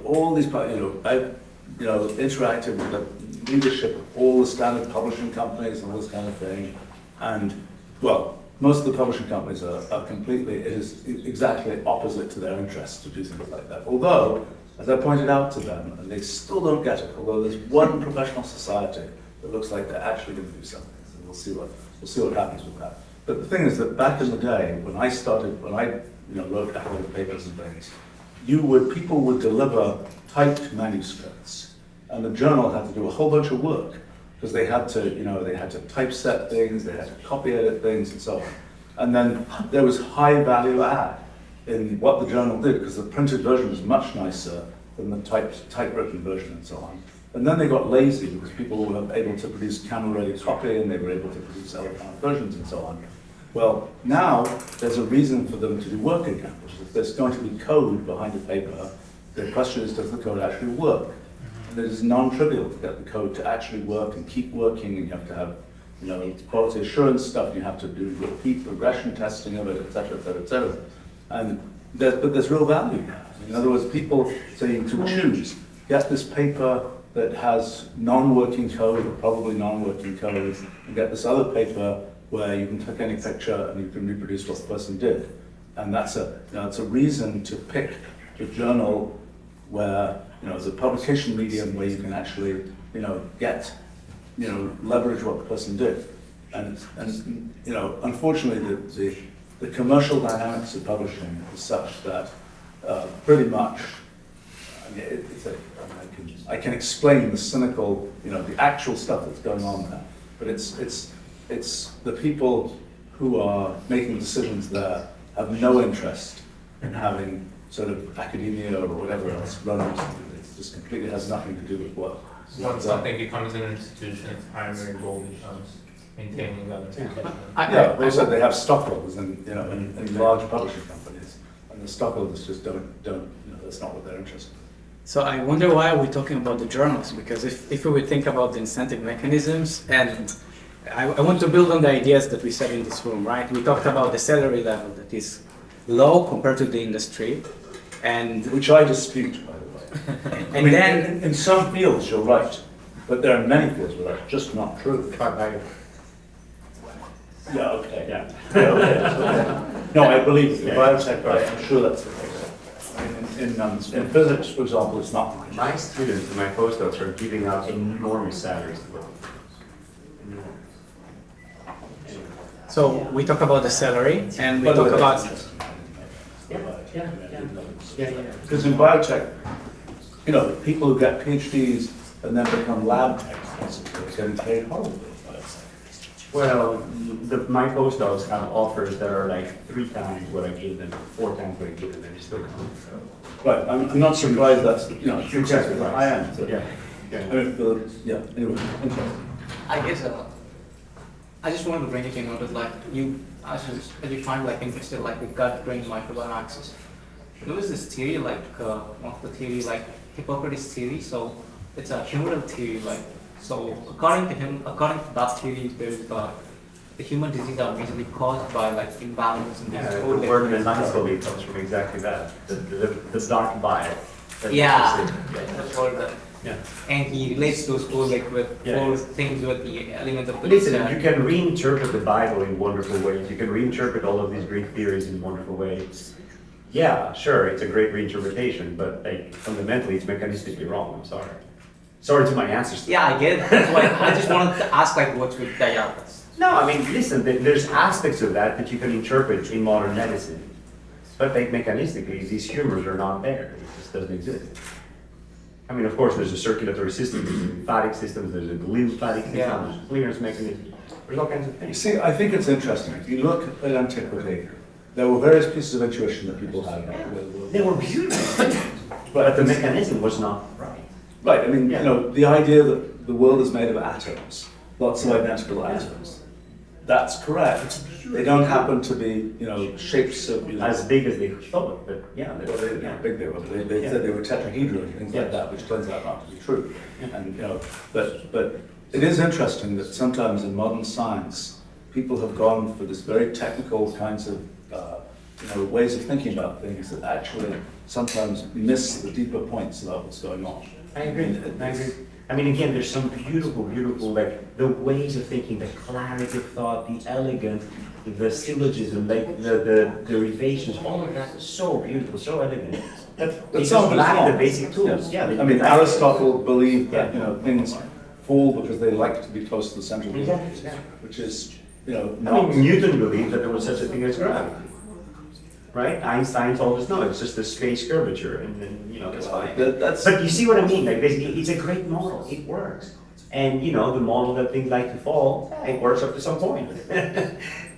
all these I've interacted with the leadership of all the standard publishing companies and all this kind of thing, and well, most of the publishing companies are completely, it is exactly opposite to their interests to do things like that. Although, as I pointed out to them, and they still don't get it, although there's one professional society that looks like they're actually going to do something. So we'll see what happens with that. But the thing is that back in the day, when I wrote academic papers and things, people would deliver typed manuscripts, and the journal had to do a whole bunch of work, because they had to typeset things, they had to copy edit things, and so on. And then there was high value add in what the journal did, because the printed version was much nicer than the typewritten version and so on. And then they got lazy, because people were able to produce camera-ready copy, and they were able to produce electronic versions and so on. Well, now there's a reason for them to do work again, which is if there's going to be code behind a paper, the question is, does the code actually work? And it is non-trivial to get the code to actually work and keep working, and you have to have quality assurance stuff, you have to do repeat regression testing of it, et cetera, et cetera, et cetera. But there's real value now. In other words, people say to choose, get this paper that has non-working code, or probably non-working code, and get this other paper where you can click any picture and you can reproduce what the person did. And that's a reason to pick the journal where, the publication medium where you can actually, leverage what the person did. And unfortunately, the commercial dynamics of publishing is such that pretty much, I can explain the cynical, the actual stuff that's going on there, but it's the people who are making decisions there have no interest in having sort of academia or whatever else run something. It just completely has nothing to do with work. Once something becomes an institution, its primary goal becomes maintaining that institution. They said they have stockholders in large publishing companies, and the stockholders just don't that's not what they're interested in. So I wonder why are we talking about the journals? Because if we would think about the incentive mechanisms, and I want to build on the ideas that we said in this room, right? We talked about the salary level that is low compared to the industry, and which I dispute, by the way. And then in some fields you're right, but there are many fields where that's just not true. Yeah, okay. Yeah. No, I believe in biotech, right? I'm sure that's the case. In physics, for example, it's not. My students and my postdocs are giving out enormous salaries to work. so we talk about the salary, and we talk about Because in biotech, people who get PhDs and then become lab techs are getting paid horribly. Well, my postdocs have offers that are like 3 times what I gave them, 4 times what I gave them, and they still come. So. Right, I'm not surprised that's, Exactly right. I am. So, Yeah. Anyway, interesting. I guess I just wanted to bring it in notice, like as you find like interested, like the gut-brain microbiome axis. There was this theory, like one of the theory, like Hippocrates theory. So it's a humoral theory, like so according to that theory, there's the human disease are basically caused by like imbalance in the word melancholy comes from exactly that, the dark bile. That's all that. Yeah. And he relates those four like with four things with the elements of the Listen, you can reinterpret the Bible in wonderful ways. You can reinterpret all of these Greek theories in wonderful ways. Yeah, sure, it's a great reinterpretation, but like fundamentally, it's mechanistically wrong. I'm sorry. Sorry to my ancestors. Yeah, I get it. That's why I just wanted to ask like what's with diabetes. No, I mean, listen, there's aspects of that you can interpret in modern medicine, but like mechanistically, these humors are not there. It just doesn't exist. I mean, of course, there's a circulatory system, there's a lymphatic system, there's a lymphatic system, there's a clearance mechanism. There's all kinds of things. See, I think it's interesting. If you look at antiquity, there were various pieces of intuition that people had. They were beautiful, but the mechanism was not right. Right, I mean, the idea that the world is made of atoms, lots of identical atoms, that's correct. They don't happen to be, shapes of... as big as they thought, but big they were. They said they were tetrahedral and things like that, which turns out not to be true. And, but it is interesting that sometimes in modern science, people have gone for this very technical kinds of ways of thinking about things that actually sometimes miss the deeper points about what's going on. I agree. I mean, again, there's some beautiful, like the ways of thinking, the clarity of thought, the elegant, the syllogism, like the derivations, all of that is so beautiful, so elegant. But some of it is wrong. The basic tools. Yeah. I mean, Aristotle believed that things fall because they like to be close to the center of the universe, which is not. I mean, Newton believed that there was such a thing as gravity. Right? Einstein told us no, it's just a space curvature, and then that's fine. But you see what I mean? Like basically, it's a great model. It works, and the model that things like to fall, it works up to some point.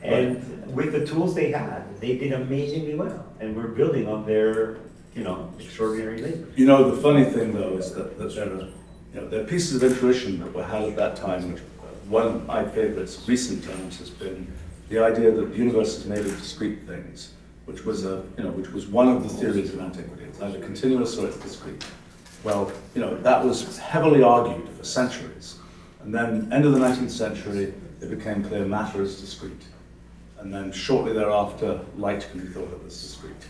And with the tools they had, they did amazingly well, and we're building on their extraordinary labor. The funny thing though is that there are pieces of intuition that were had at that time. Which one of my favorites, recent times, has been the idea that the universe is made of discrete things. Which was one of the theories of antiquity. It's either continuous or it's discrete. Well, that was heavily argued for centuries. And then, end of the 19th century, it became clear matter is discrete. And then shortly thereafter, light can be thought of as discrete.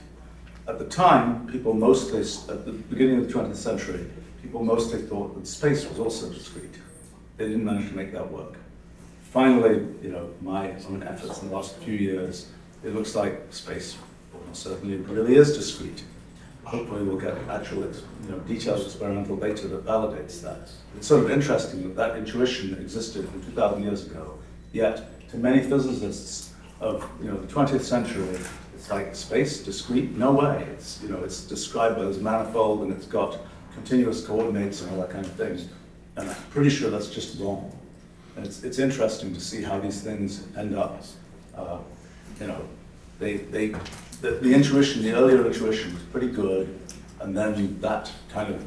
At the time, at the beginning of the 20th century, people mostly thought that space was also discrete. They didn't manage to make that work. Finally, my own efforts in the last few years, it looks like space almost certainly really is discrete. Hopefully we'll get actual detailed experimental data that validates that. It's sort of interesting that intuition existed 2,000 years ago, yet to many physicists of the 20th century, it's like space, discrete, no way. It's described as manifold and it's got continuous coordinates and all that kind of thing. And I'm pretty sure that's just wrong. And it's interesting to see how these things end up You know, the intuition, the earlier intuition was pretty good, and then that kind of,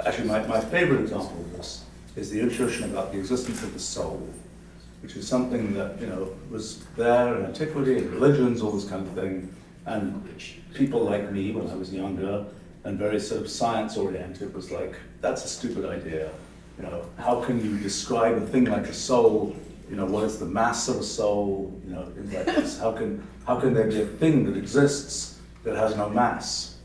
actually my favorite example of this is the intuition about the existence of the soul, which is something that, you know, was there in antiquity, in religions, all this kind of thing, and people like me when I was younger and very sort of science oriented was like, that's a stupid idea. You know, how can you describe a thing like a soul? You know, what is the mass of a soul? You know, things like this. How can there be a thing that exists that has no mass?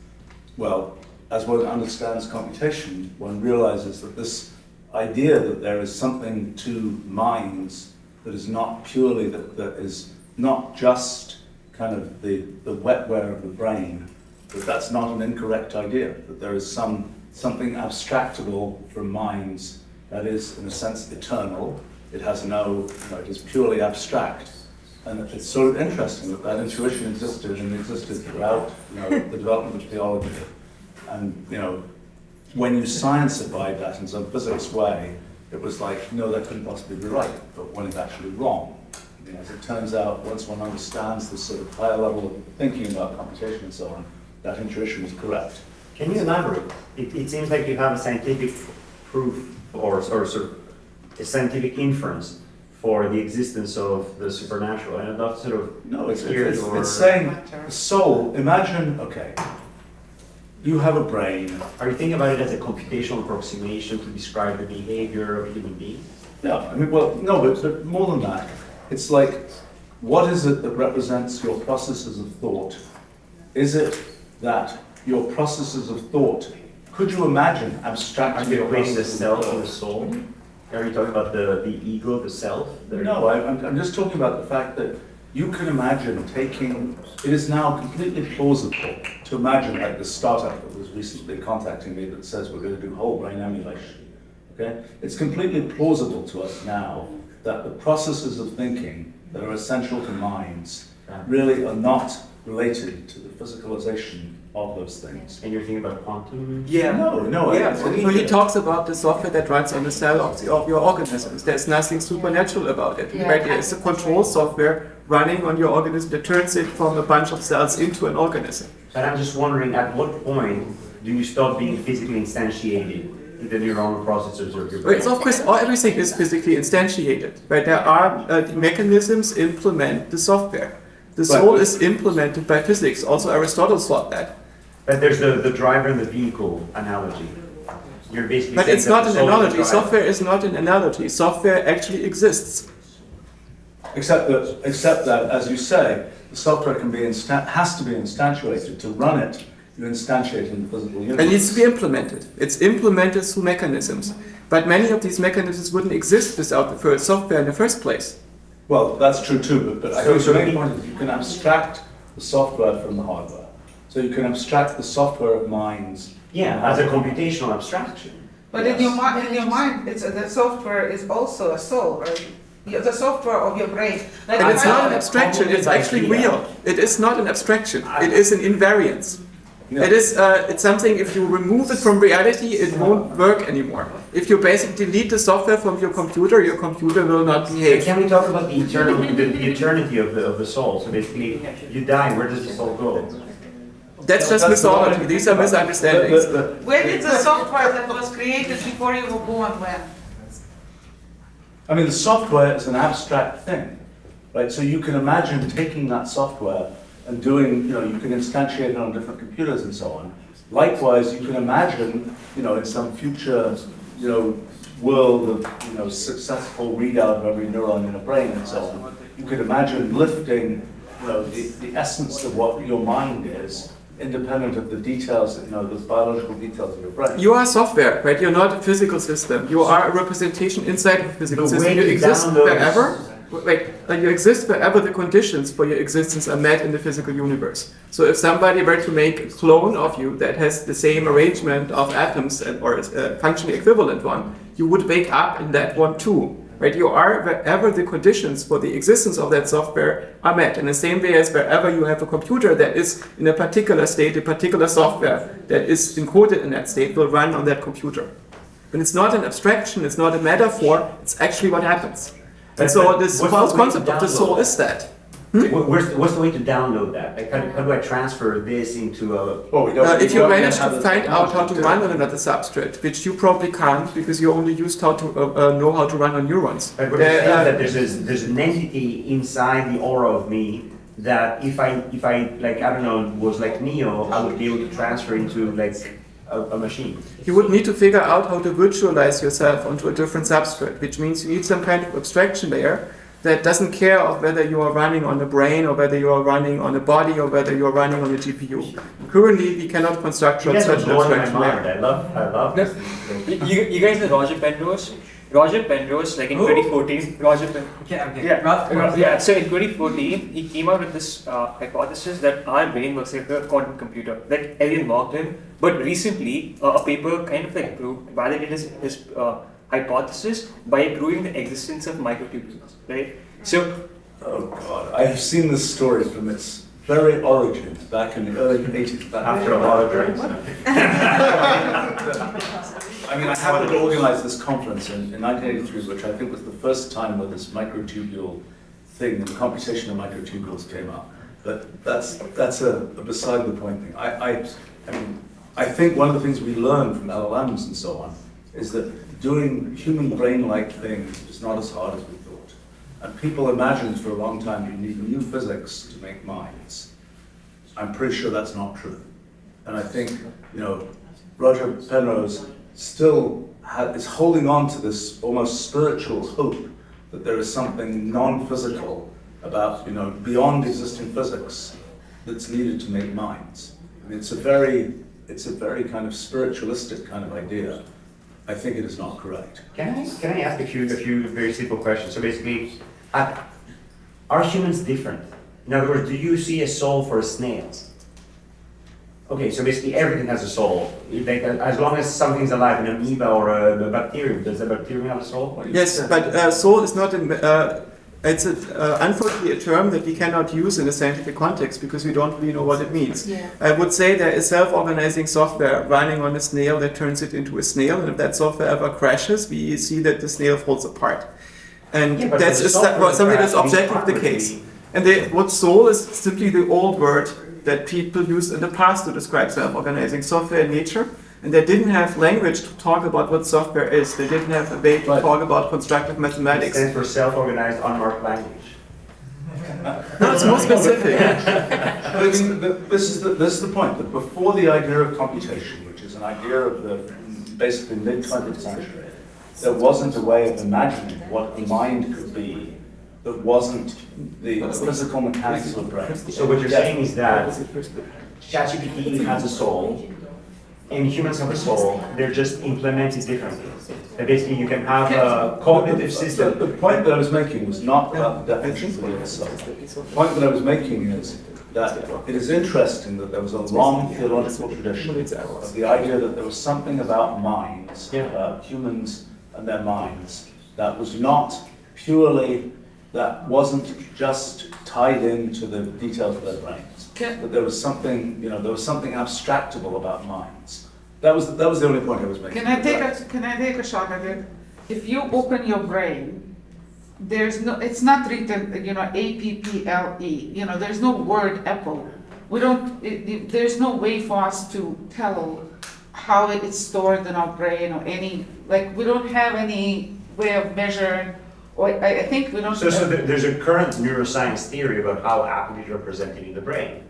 Well, as one understands computation, one realizes that this idea that there is something to minds that is not purely, that is not just kind of the wetware of the brain, that's not an incorrect idea, that there is something abstractable from minds that is, in a sense, eternal. It has no, you know, it is purely abstract. And it's sort of interesting that that intuition existed and existed throughout, you know, the development of theology. And, you know, when you sciencified that in some physics way, it was like, no, that couldn't possibly be right, but when it's actually wrong. You know, as it turns out, once one understands this sort of higher level of thinking about computation and so on, that intuition was correct. Can you elaborate? It seems like you have a scientific proof or sort of a scientific inference for the existence of the supernatural, and not sort of no, it's saying the soul. Imagine, okay, you have a brain. Are you thinking about it as a computational approximation to describe the behavior of a human being? Yeah, I mean, well, no, but more than that. It's like, what is it that represents your processes of thought? Is it that your processes of thought, could you imagine abstracting your equating the self and the soul? Are you talking about the ego, the self? No, I'm just talking about the fact that you can imagine taking, it is now completely plausible to imagine, like the startup that was recently contacting me that says we're going to do whole brain emulation. Okay? It's completely plausible to us now that the processes of thinking that are essential to minds really are not related to the physicalization of those things. And you're thinking about quantum? Yeah. No. Yeah. When he talks about the software that runs on the cell of your organisms, there's nothing supernatural about it. Yeah, Right? It's a control software running on your organism that turns it from a bunch of cells into an organism. But I'm just wondering, at what point do you stop being physically instantiated in the neuronal processors of your brain? Right, so of course, everything is physically instantiated. Right? There are mechanisms implement the software. The soul is implemented by physics. Also, Aristotle thought that. But there's the driver and the vehicle analogy. You're basically. But it's not an analogy. Software is not an analogy. Software actually exists. Except that, as you say, the software can be has to be instantiated. To run it, you instantiate in the physical universe. It needs to be implemented. It's implemented through mechanisms. But many of these mechanisms wouldn't exist without the first software in the first place. Well, that's true too, but I think the main point is you can abstract the software from the hardware. So you can abstract the software of minds. Yeah, as a computational abstraction. But in your mind, it's the software is also a soul, right? The software of your brain. Like and it's not an abstraction, it's actually real. It is not an abstraction, it is an invariance. Yeah. It is it's something, if you remove it from reality, it won't work anymore. If you basically delete the software from your computer will not behave. Can we talk about the eternity of the soul? So basically, you die, where does the soul go? That's just mythology. These are misunderstandings. Where did the software that was created before you were born when? I mean, the software is an abstract thing, right? So you can imagine taking that software and doing, you can instantiate it on different computers and so on. Likewise, you can imagine, in some future, world of, successful readout of every neuron in a brain and so on. You could imagine lifting, the essence of what your mind is, independent of the details, the biological details of your brain. You are software, right? You're not a physical system. You are a representation inside of a physical system. You exist wherever. You exist wherever the conditions for your existence are met in the physical universe. So if somebody were to make a clone of you that has the same arrangement of atoms or a functionally equivalent one, you would wake up in that one too. Right? You are wherever the conditions for the existence of that software are met. In the same way as wherever you have a computer that is in a particular state, a particular software that is encoded in that state will run on that computer. And it's not an abstraction, it's not a metaphor, it's actually what happens. And so this false concept of the soul is that. What's the way to download that? Like, how do I transfer this into a? If you manage to find out how to run on another substrate, which you probably can't because you only used how to know how to run on neurons. But what you're saying is that there's an entity inside the aura of me that if I like, I don't know, was like Neo, I would be able to transfer into like a machine. You would need to figure out how to virtualize yourself onto a different substrate, which means you need some kind of abstraction layer that doesn't care of whether you are running on a brain or whether you are running on a body or whether you are running on a GPU. Currently, we cannot construct such an abstraction layer. I love this. You guys know Roger Penrose? Roger Penrose, like in 2014, so in 2014, he came out with this hypothesis that our brain works like a quantum computer, that everyone mocked him. But recently, a paper kind of like validated his hypothesis by proving the existence of microtubules, right? So, oh God, I have seen this story from its very origins back in the early 80s. After a lot of drinks. I mean, I happened to organize this conference in 1983, which I think was the first time where this microtubule thing, the computation of microtubules came up. But that's a beside the point thing. I mean, I think one of the things we learned from LLMs and so on is that doing human brain-like things is not as hard as we thought. And people imagined for a long time you need new physics to make minds. I'm pretty sure that's not true. And I think, you know, Roger Penrose still is holding on to this almost spiritual hope that there is something non-physical about, you know, beyond existing physics that's needed to make minds. I mean, it's a very kind of spiritualistic kind of idea. I think it is not correct. Can I ask a few very simple questions? So basically, are humans different? In other words, do you see a soul for snails? Okay, so basically everything has a soul. As long as something's alive, an amoeba or a bacterium, does the bacterium have a soul? Yes, but soul is not it's unfortunately a term that we cannot use in a scientific context because we don't really know what it means. Yeah. I would say there is self-organizing software running on a snail that turns it into a snail, and if that software ever crashes, we see that the snail falls apart. And that's something that's objectively the case. And what soul is simply the old word that people used in the past to describe self-organizing software in nature. And they didn't have language to talk about what software is. They didn't have a way to talk about constructive mathematics. It stands for self-organized unmarked language. No, it's more specific. But I mean, this is the point, that before the idea of computation, which is an idea of the basically mid-20th century, there wasn't a way of imagining what the mind could be that wasn't the physical mechanics of the brain. So what you're saying is that ChatGPT has a soul, and humans have a soul, they're just implemented differently. And basically you can have a cognitive system. The point that I was making was not about the definition of the soul. The point that I was making is that it is interesting that there was a long theological tradition of the idea that there was something about minds, about humans and their minds, that was not purely, that wasn't just tied into the details of their brains. That there was something, you know, there was something abstractable about minds. That was the only point I was making. Can I take a shot at it? If you open your brain, it's not written, you know, A-P-P-L-E. You know, there's no word apple. There's no way for us to tell how it's stored in our brain or we don't have any way of measuring. I think we don't. So there's a current neuroscience theory about how apple is represented in the brain,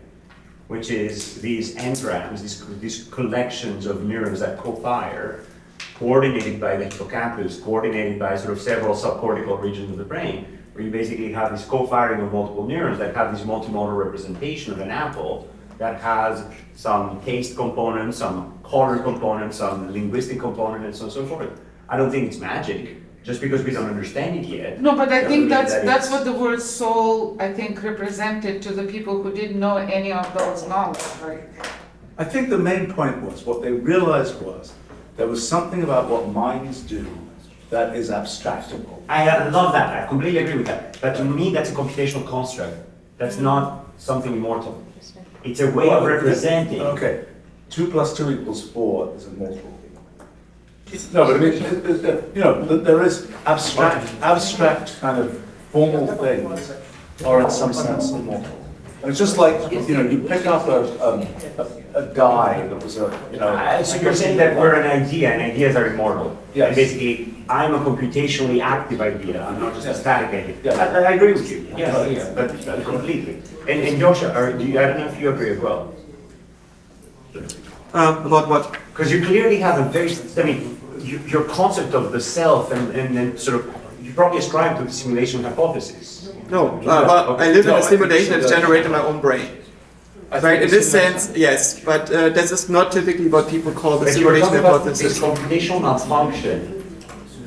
which is these engrams, these collections of neurons that co-fire, coordinated by the hippocampus, coordinated by sort of several subcortical regions of the brain, where you basically have this co-firing of multiple neurons that have this multimodal representation of an apple that has some taste component, some color component, some linguistic component, and so on and so forth. I don't think it's magic. Just because we don't understand it yet. No, but I think that's what the word soul, I think, represented to the people who didn't know any of those knowledge, right? I think the main point was, what they realized was, there was something about what minds do that is abstractable. I love that, I completely agree with that. But to me, that's a computational construct. That's not something immortal. It's a way of representing. Okay, 2 + 2 = 4 is immortal. No, but I mean, you know, there is abstract kind of formal things are in some sense immortal. And it's just like, you know, you pick up a die that was So you're saying that we're an idea, and ideas are immortal. Yes. And basically, I'm a computationally active idea. I'm not just a static idea. Yeah. I agree with you. Yeah. Yes, but completely. And Joscha, I don't know if you agree as well. About what? Because you clearly have a very, I mean, your concept of the self and sort of, you probably ascribe to the simulation hypothesis. No, well, I live in a simulation that's generated in my own brain. Right, in this sense, yes, but this is not typically what people call the But you were simulation talking about hypothesis. this computational malfunction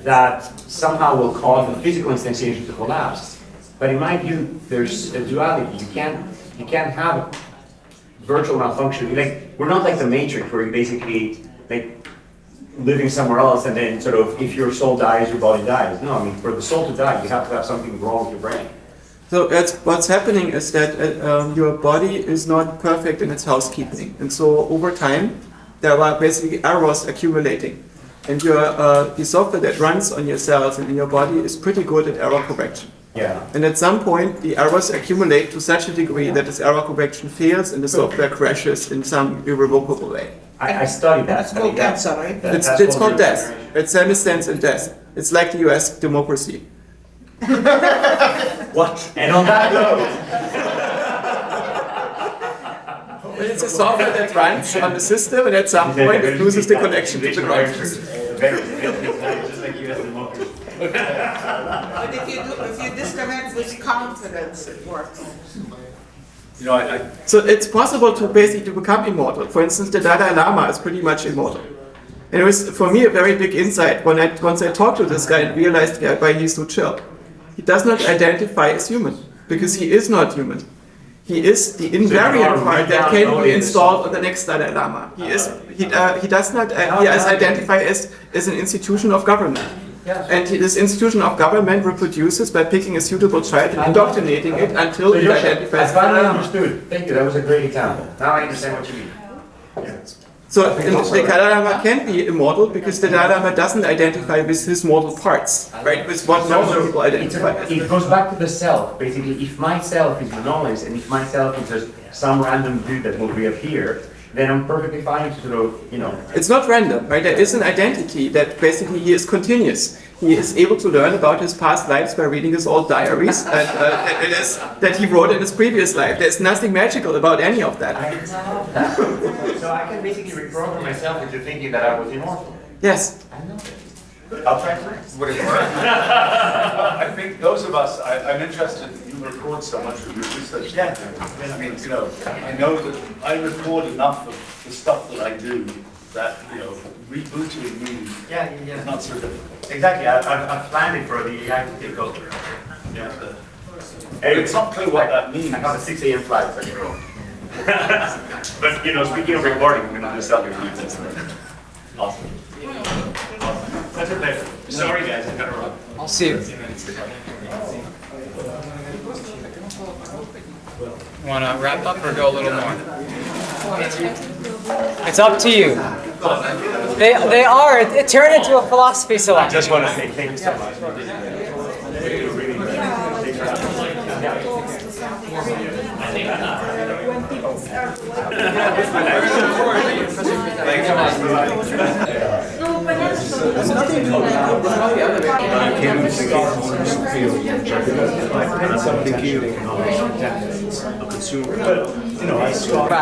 that somehow will cause the physical instantiation to collapse. But in my view, there's a duality. You can't have virtual malfunction. Like, we're not like the Matrix where you basically like living somewhere else and then sort of if your soul dies, your body dies. No, I mean for the soul to die, you have to have something wrong with your brain. So what's happening is that your body is not perfect in its housekeeping, and so over time there are basically errors accumulating, and the software that runs on your cells and in your body is pretty good at error correction. Yeah. And at some point the errors accumulate to such a degree that this error correction fails and the software crashes in some irrevocable way. I studied that. That's called cancer, right? It's called death. It's senescence and death. It's like the US democracy. What? And on that note, it's a software that runs on the system, and at some point it loses the connection to the ground. just like US democracy. But if you disconnect with confidence, it works. You know, So it's possible to basically become immortal. For instance, the Dalai Lama is pretty much immortal. And it was, for me, a very big insight once I talked to this guy and realized why he's so chill. He does not identify as human, because he is not human. He is the invariant part that can be installed on the next Dalai Lama. He does not identify as an institution of government. And this institution of government reproduces by picking a suitable child and indoctrinating it until it identifies. I finally understood. Thank you. That was a great example. Now I understand what you mean. So the Dalai Lama can be immortal because the Dalai Lama doesn't identify with his mortal parts, right? With what normal people identify with. It goes back to the self. Basically, if my self is Manolis and if my self is just some random dude that will reappear, then I'm perfectly fine to sort of, you know. It's not random, right? There is an identity that basically he is continuous. He is able to learn about his past lives by reading his old diaries that he wrote in his previous life. There's nothing magical about any of that. I love that. So I can basically reprogram myself into thinking that I was immortal. Yes. I know it. I'll try first. would it work? I think those of us, I'm interested, you record so much of your research. Yeah. I mean, you know, I know that I record enough of the stuff that I do that, you know, rebooting me is not so difficult. Exactly. I've planned it for the AI to take over. Yeah. It's not clear what that means. I have a 6 a.m. flight, so I can go. But, you know, speaking of recording, I'm going to just tell you Awesome. Such a pleasure. Sorry, guys, I got to run. I'll see you. Want to wrap up or go a little more? It's up to you. They are. It turned into a philosophy salon. I just want to say thank you so much. There's nothing to a consumer. You know, I saw. I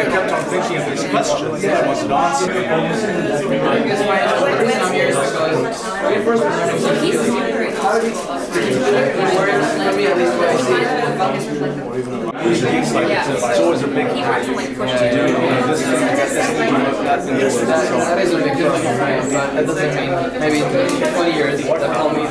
kept on thinking of these questions that I wasn't It's always a big thing to do. That is a big difference, right? But that doesn't mean maybe in 20 years they'll call me